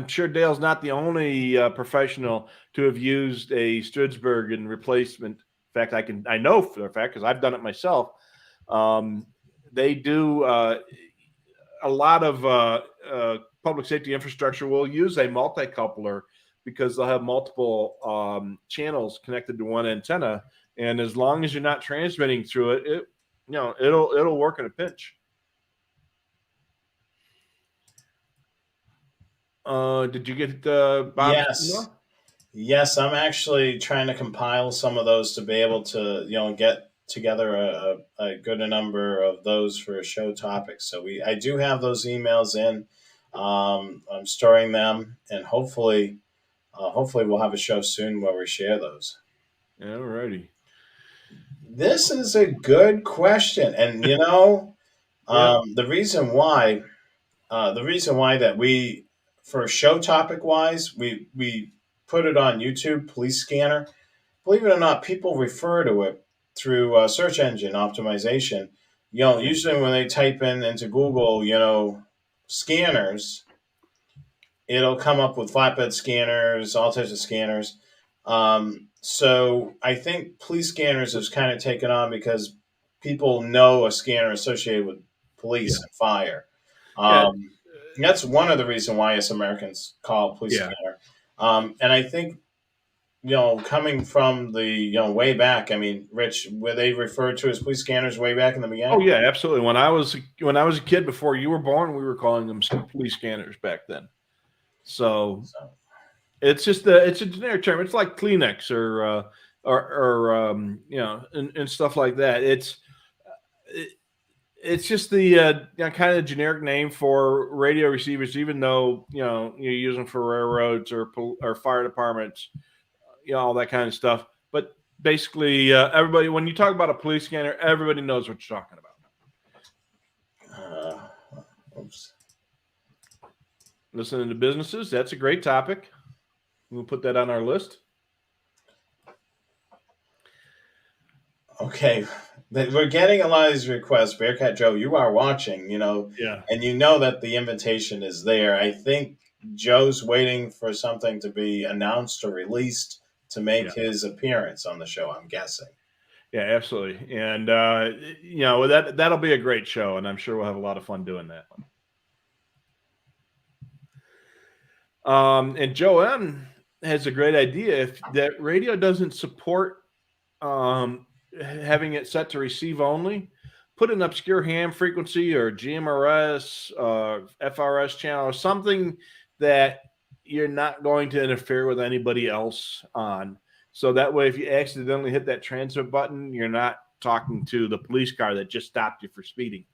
S2: sure Dale's not the only professional to have used a Stridsberg in replacement. In fact, I know for a fact because I've done it myself. They do a lot of public safety infrastructure will use a multicoupler because they'll have multiple channels connected to one antenna, and as long as you're not transmitting through it, it'll work in a pinch. Did you get Bob's?
S1: Yes. Yes, I'm actually trying to compile some of those to be able to, get together a good number of those for a show topic. So I do have those emails in. I'm storing them, and hopefully we'll have a show soon where we share those.
S2: All righty.
S1: This is a good question, and the reason why, that we, for show topic wise, we put it on YouTube, Police Scanner. believe it or not, people refer to it through search engine optimization.
S2: Yeah.
S1: Usually when they type in into Google, scanners, it'll come up with flatbed scanners, all types of scanners. So I think police scanners has kind of taken on because people know a scanner associated with police
S2: Yeah.
S1: and fire.
S2: Yeah.
S1: That's one of the reasons why us Americans call it police
S2: Yeah.
S1: scanner. And I think coming from the way back. I mean, Rich, were they referred to as police scanners way back in the
S2: Oh
S1: beginning?
S2: yeah, absolutely. When I was a kid before you were born, we were calling them police scanners back then. So
S1: So,
S2: it's a generic term. It's like Kleenex or and stuff like that. It's just the kind of generic name for radio receivers, even though you use them for railroads or fire departments, all that kind of stuff. But basically, everybody, when you talk about a police scanner, everybody knows what you're talking about.
S1: oops.
S2: Listening to businesses, that's a great topic. We'll put that on our list.
S1: Okay, we're getting a lot of these requests. Bearcat Joe, you are watching,
S2: Yeah,
S1: and you know that the invitation is there. I think Joe's waiting for something to be announced or released to make
S2: yeah,
S1: his appearance on the show. I'm guessing.
S2: yeah, absolutely. And that'll be a great show, and I'm sure we'll have a lot of fun doing that one. And Joanne has a great idea. If that radio doesn't support having it set to receive only, put an obscure ham frequency or GMRS, FRS channel, or something that you're not going to interfere with anybody else on. So that way, if you accidentally hit that transmit button, you're not talking to the police car that just stopped you for speeding.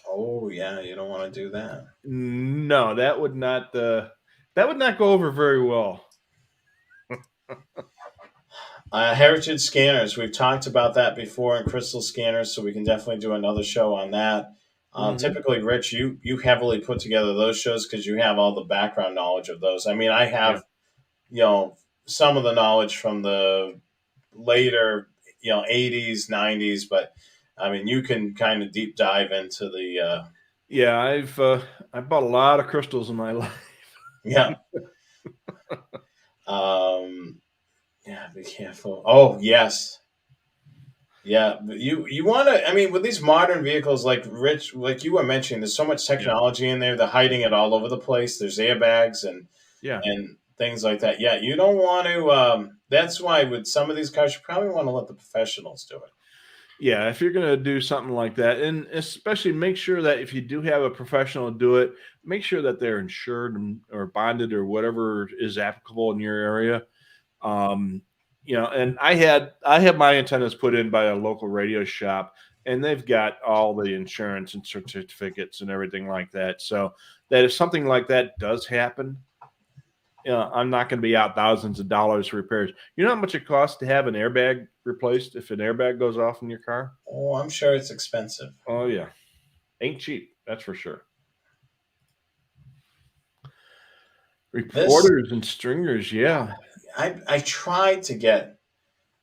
S1: Oh yeah, you don't want to do that.
S2: No, that would not go over very well.
S1: Heritage scanners. We've talked about that before, and crystal scanners, so we can definitely do another show on that.
S2: Mm-hmm.
S1: Typically, Rich, you heavily put together those shows because you have all the background knowledge of those. I mean, I
S2: Yeah.
S1: have some of the knowledge from the later 80s, 90s, but I mean, you can kind of deep dive into the
S2: Yeah, I've bought a lot of crystals in my life.
S1: yeah. Um, yeah, be careful. Oh yes, yeah, but you want to. I mean, with these modern vehicles, like Rich, like you were mentioning, there's so much
S2: Yeah,
S1: technology in there. They're hiding it all over the place. There's airbags
S2: yeah,
S1: and things like that. Yeah, you don't want to. That's why with some of these cars, you probably want to let the professionals do it.
S2: yeah. If you're gonna do something like that, and especially make sure that if you do have a professional do it, make sure that they're insured or bonded or whatever is applicable in your area. Um, and I had my antennas put in by a local radio shop, and they've got all the insurance and certificates and everything like that. So that if something like that does happen, I'm not going to be out thousands of dollars for repairs. You know how much it costs to have an airbag replaced if an airbag goes off in your car?
S1: Oh, I'm sure it's expensive.
S2: Oh yeah, ain't cheap. That's for sure.
S1: This
S2: Reporters and stringers, yeah,
S1: I tried to get.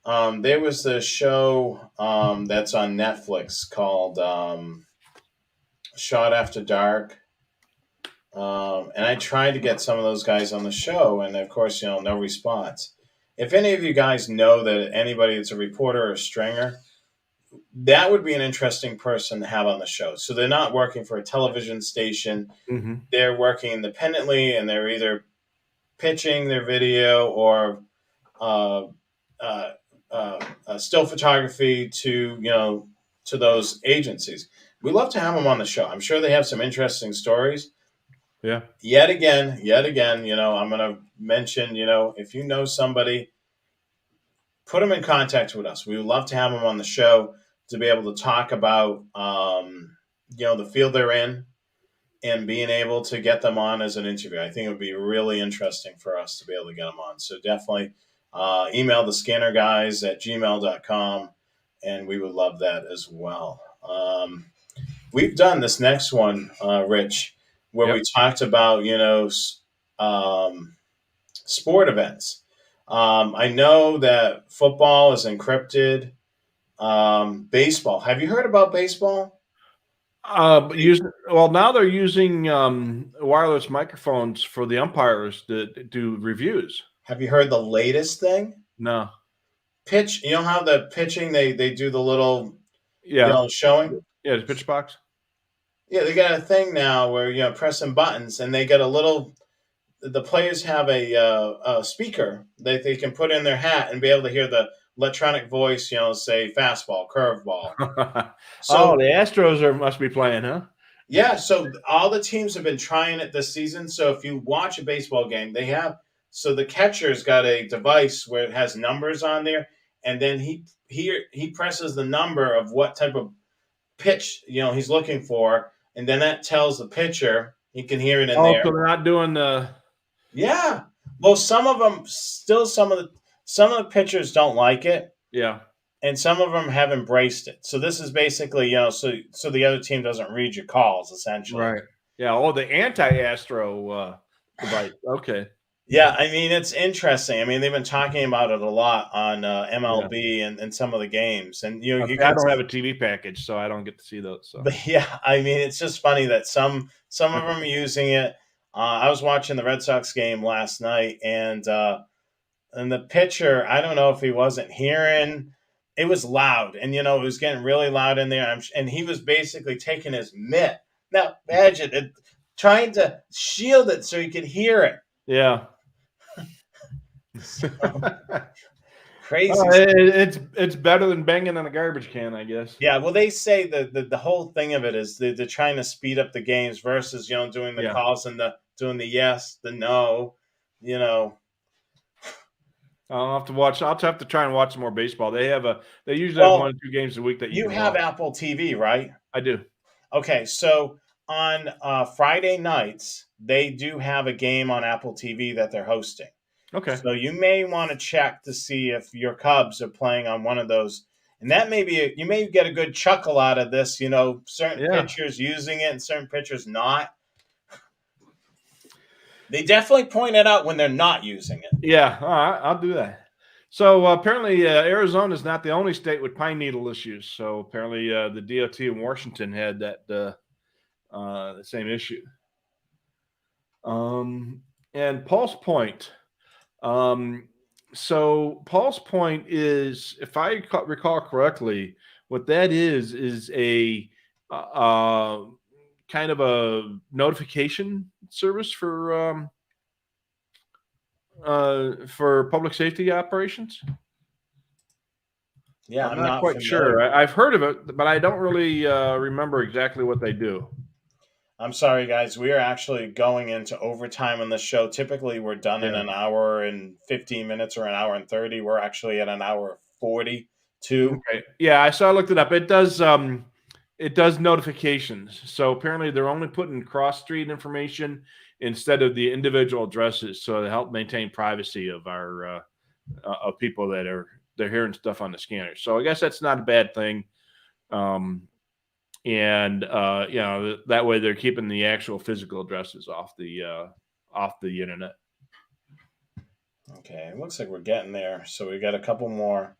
S1: There was a show that's on Netflix called Shot After Dark. And I tried to get some of those guys on the show, and of course, no response. If any of you guys know that anybody that's a reporter or a stringer, that would be an interesting person to have on the show. So they're not working for a television station;
S2: hmm
S1: they're working independently, and they're either pitching their video or uh, uh, still photography to to those agencies. We love to have them on the show. I'm sure they have some interesting stories.
S2: yeah,
S1: Yet again, I'm going to mention, if you know somebody, put them in contact with us. We would love to have them on the show to be able to talk about, the field they're in and being able to get them on as an interview. I think it would be really interesting for us to be able to get them on. So definitely email the scanner guys at gmail.com, and we would love that as well. We've done this next one, Rich, where we
S2: yep,
S1: talked about, sport events. I know that football is encrypted. Baseball. Have you heard about baseball?
S2: Now they're using wireless microphones for the umpires to do reviews.
S1: Have you heard the latest thing?
S2: No,
S1: Pitch. You know how the pitching they do the little
S2: yeah,
S1: showing.
S2: yeah, the pitch box.
S1: Yeah, they got a thing now where pressing buttons and they get a little. The players have a speaker that they can put in their hat and be able to hear the electronic voice. Say fastball, curveball.
S2: Oh,
S1: So
S2: the Astros must be playing, huh?
S1: yeah, so all the teams have been trying it this season. So if you watch a baseball game, the catcher's got a device where it has numbers on there, and then he presses the number of what type of pitch he's looking for, and then that tells the pitcher he can hear it in
S2: Oh, so
S1: there.
S2: they're not doing the.
S1: Yeah, well, some of the pitchers don't like it,
S2: Yeah,
S1: and some of them have embraced it. So this is basically so the other team doesn't read your calls essentially.
S2: right. Yeah. Oh, the anti-Astro device. Okay.
S1: Yeah, I mean it's interesting. I mean they've been talking about it a lot on
S2: Yeah.
S1: MLB and some of the games, and you
S2: Okay, I
S1: can.
S2: don't have a TV package, so I don't get to see those. So.
S1: But yeah, I mean it's just funny that some of them are using it. I was watching the Red Sox game last night, and the pitcher, I don't know if he wasn't hearing. It was loud, and it was getting really loud in there. And he was basically taking his mitt. Now imagine it, trying to shield it so he could hear it.
S2: Yeah.
S1: So, crazy.
S2: It's better than banging on a garbage can, I guess.
S1: Yeah, well, they say the whole thing of it is they're trying to speed up the games versus doing the calls and doing the yes, the no.
S2: I'll have to watch. I'll have to try and watch some more baseball. They usually have 1 or 2 games a week that you can
S1: have
S2: watch.
S1: Apple TV, right?
S2: I do.
S1: Okay, so on Friday nights they do have a game on Apple TV that they're hosting.
S2: Okay.
S1: So you may want to check to see if your Cubs are playing on one of those, and that you may get a good chuckle out of this. Certain pitchers using it and certain pitchers not. They definitely point it out when they're not using it.
S2: Yeah, all right, I'll do that. So apparently, Arizona is not the only state with pine needle issues. So apparently, the DOT in Washington had that the same issue. And Pulse Point. So Pulse Point is, if I recall correctly, what that is a kind of a notification service for public safety operations.
S1: Yeah,
S2: I'm not quite sure. I've heard of it, but I don't really remember exactly what they do.
S1: I'm sorry, guys. We are actually going into overtime on the show. Typically, we're done in an hour and 15 minutes or an hour and 30. We're actually at an hour 42.
S2: Okay. Yeah, I looked it up. It does notifications. So apparently, they're only putting cross street information instead of the individual addresses, so to help maintain privacy of our of people that they're hearing stuff on the scanner. So I guess that's not a bad thing. And that way they're keeping the actual physical addresses off the internet.
S1: Okay, it looks like we're getting there. So we got a couple more.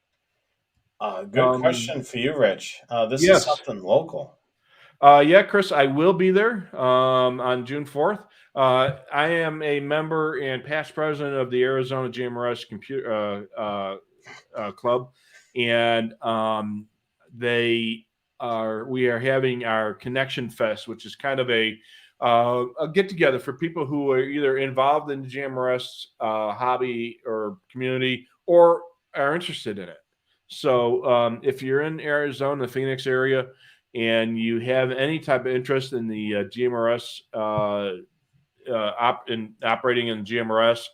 S1: Good question for you, Rich. This is something local.
S2: Yeah, Chris, I will be there on June 4th. I am a member and past president of the Arizona GMRS Computer Club, and we are having our Connection Fest, which is kind of a get together for people who are either involved in the GMRS hobby or community or are interested in it. So if you're in Arizona, the Phoenix area, and you have any type of interest in the GMRS operating in GMRS,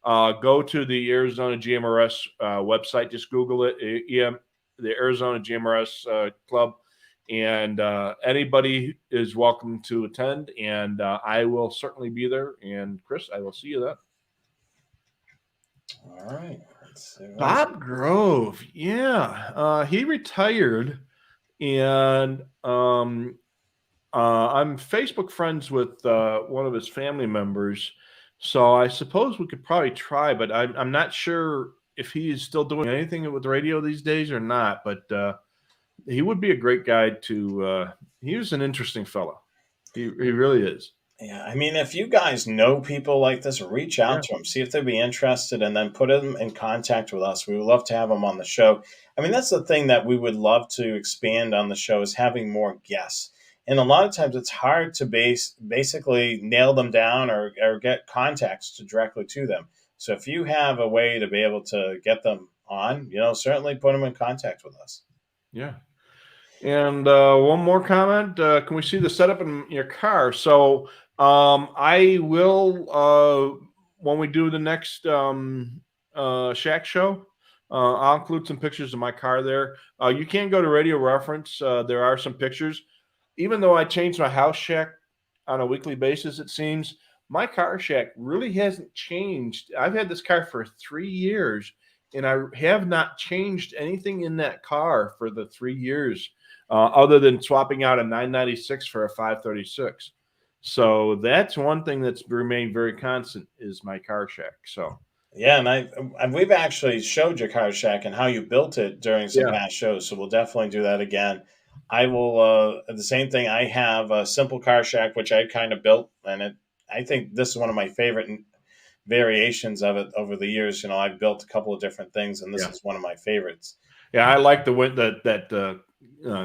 S2: go to the Arizona GMRS website. Just Google it, the Arizona GMRS Club, and anybody is welcome to attend. And I will certainly be there. And Chris, I will see you then.
S1: All right.
S2: Bob Grove, yeah, he retired, and I'm Facebook friends with one of his family members, So I suppose we could probably try, but I'm not sure if he is still doing anything with radio these days or not. But he would be a great guy to. He was an interesting fellow. He really is.
S1: Yeah, I mean, if you guys know people like this, reach
S2: Yeah.
S1: out to them, see if they'd be interested, and then put them in contact with us. We would love to have them on the show. I mean, that's the thing that we would love to expand on the show is having more guests. And a lot of times it's hard to basically nail them down or get contacts directly to them. So if you have a way to be able to get them on, certainly put them in contact with us.
S2: Yeah. And one more comment. Can we see the setup in your car? So I will, when we do the next Shack show, I'll include some pictures of my car there. You can go to Radio Reference. There are some pictures. Even though I change my house shack on a weekly basis, it seems my car shack really hasn't changed. I've had this car for 3 years, and I have not changed anything in that car for the 3 years, other than swapping out a 996 for a 536. So that's one thing that's remained very constant is my car shack. So
S1: Yeah, and we've actually showed your car shack and how you built it during some
S2: yeah,
S1: past shows, so we'll definitely do that again. I will the same thing. I have a simple car shack which I kind of built, and I think this is one of my favorite variations of it over the years. I've built a couple of different things, and this
S2: yeah,
S1: is one of my favorites.
S2: yeah. I like the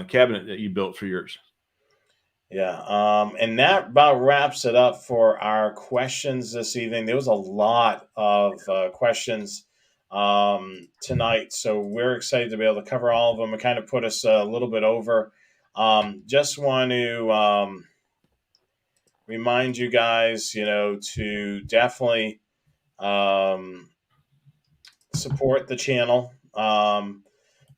S2: cabinet that you built for yours.
S1: Yeah, and that about wraps it up for our questions this evening. There was a lot of questions tonight, so we're excited to be able to cover all of them. It kind of put us a little bit over. Just want to remind you guys, to definitely um, support the channel.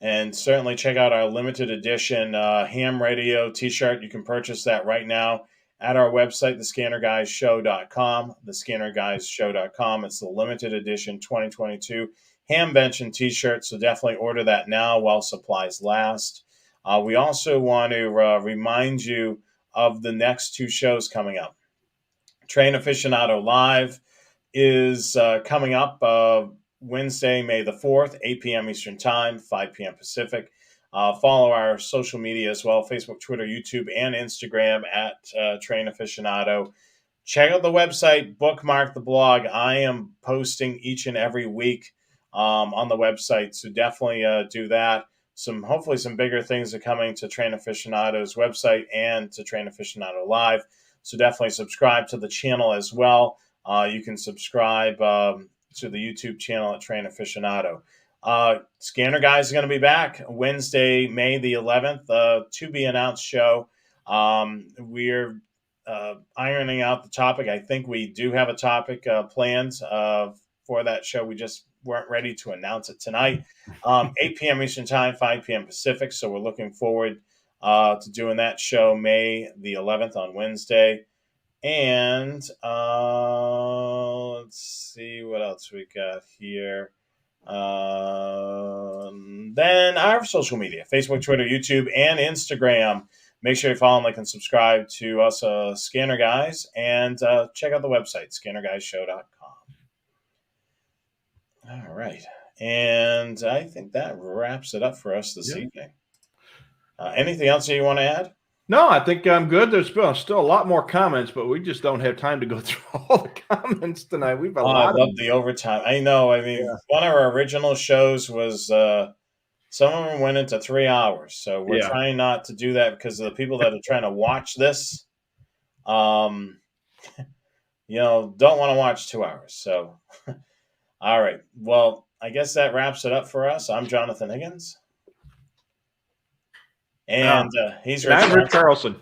S1: And certainly check out our limited edition ham radio t-shirt. You can purchase that right now at our website, thescannerguyshow.com, thescannerguyshow.com. It's the limited edition 2022 hamvention t-shirt, so definitely order that now while supplies last. We also want to remind you of the next two shows coming up. Train Aficionado Live is coming up Wednesday, May the 4th, 8 p.m. Eastern Time, 5 p.m. Pacific. Follow our social media as well, Facebook, Twitter, YouTube, and Instagram at Train Aficionado. Check out the website, bookmark the blog. I am posting each and every week on the website, so definitely do that. Hopefully some bigger things are coming to Train Aficionado's website and to Train Aficionado Live. So definitely subscribe to the channel as well. You can subscribe to the YouTube channel at Train Aficionado. Scanner Guys is going to be back Wednesday, May the 11th, to be announced show. We're ironing out the topic. I think we do have a topic planned for that show. We just weren't ready to announce it tonight. 8 p.m. Eastern Time, 5 p.m. Pacific. So we're looking forward to doing that show May the 11th on Wednesday. And let's see what else we got here. Then our social media, Facebook, Twitter, YouTube, and Instagram. Make sure you follow, like, and subscribe to us, Scanner Guys, and check out the website, scannerguyshow.com. All right. And I think that wraps it up for us this evening. Anything else that you want to add?
S2: No, I think I'm good. There's still a lot more comments, but we just don't have time to go through all the comments tonight. We've a lot.
S1: I love the overtime. I know. I mean, one of our original shows was some of them went into 3 hours. So we're trying not to do that because of the people that are trying to watch this. Don't want to watch 2 hours. So, all right. Well, I guess that wraps it up for us. I'm Jonathan Higgins. And he's
S2: Rich Carlson.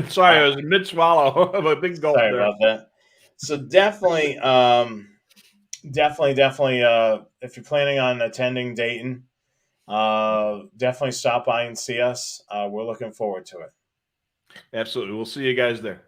S2: Sorry, I was mid-swallow of a big gulp
S1: Sorry
S2: there.
S1: about that. So definitely, if you're planning on attending Dayton, definitely stop by and see us. We're looking forward to it.
S2: Absolutely. We'll see you guys there.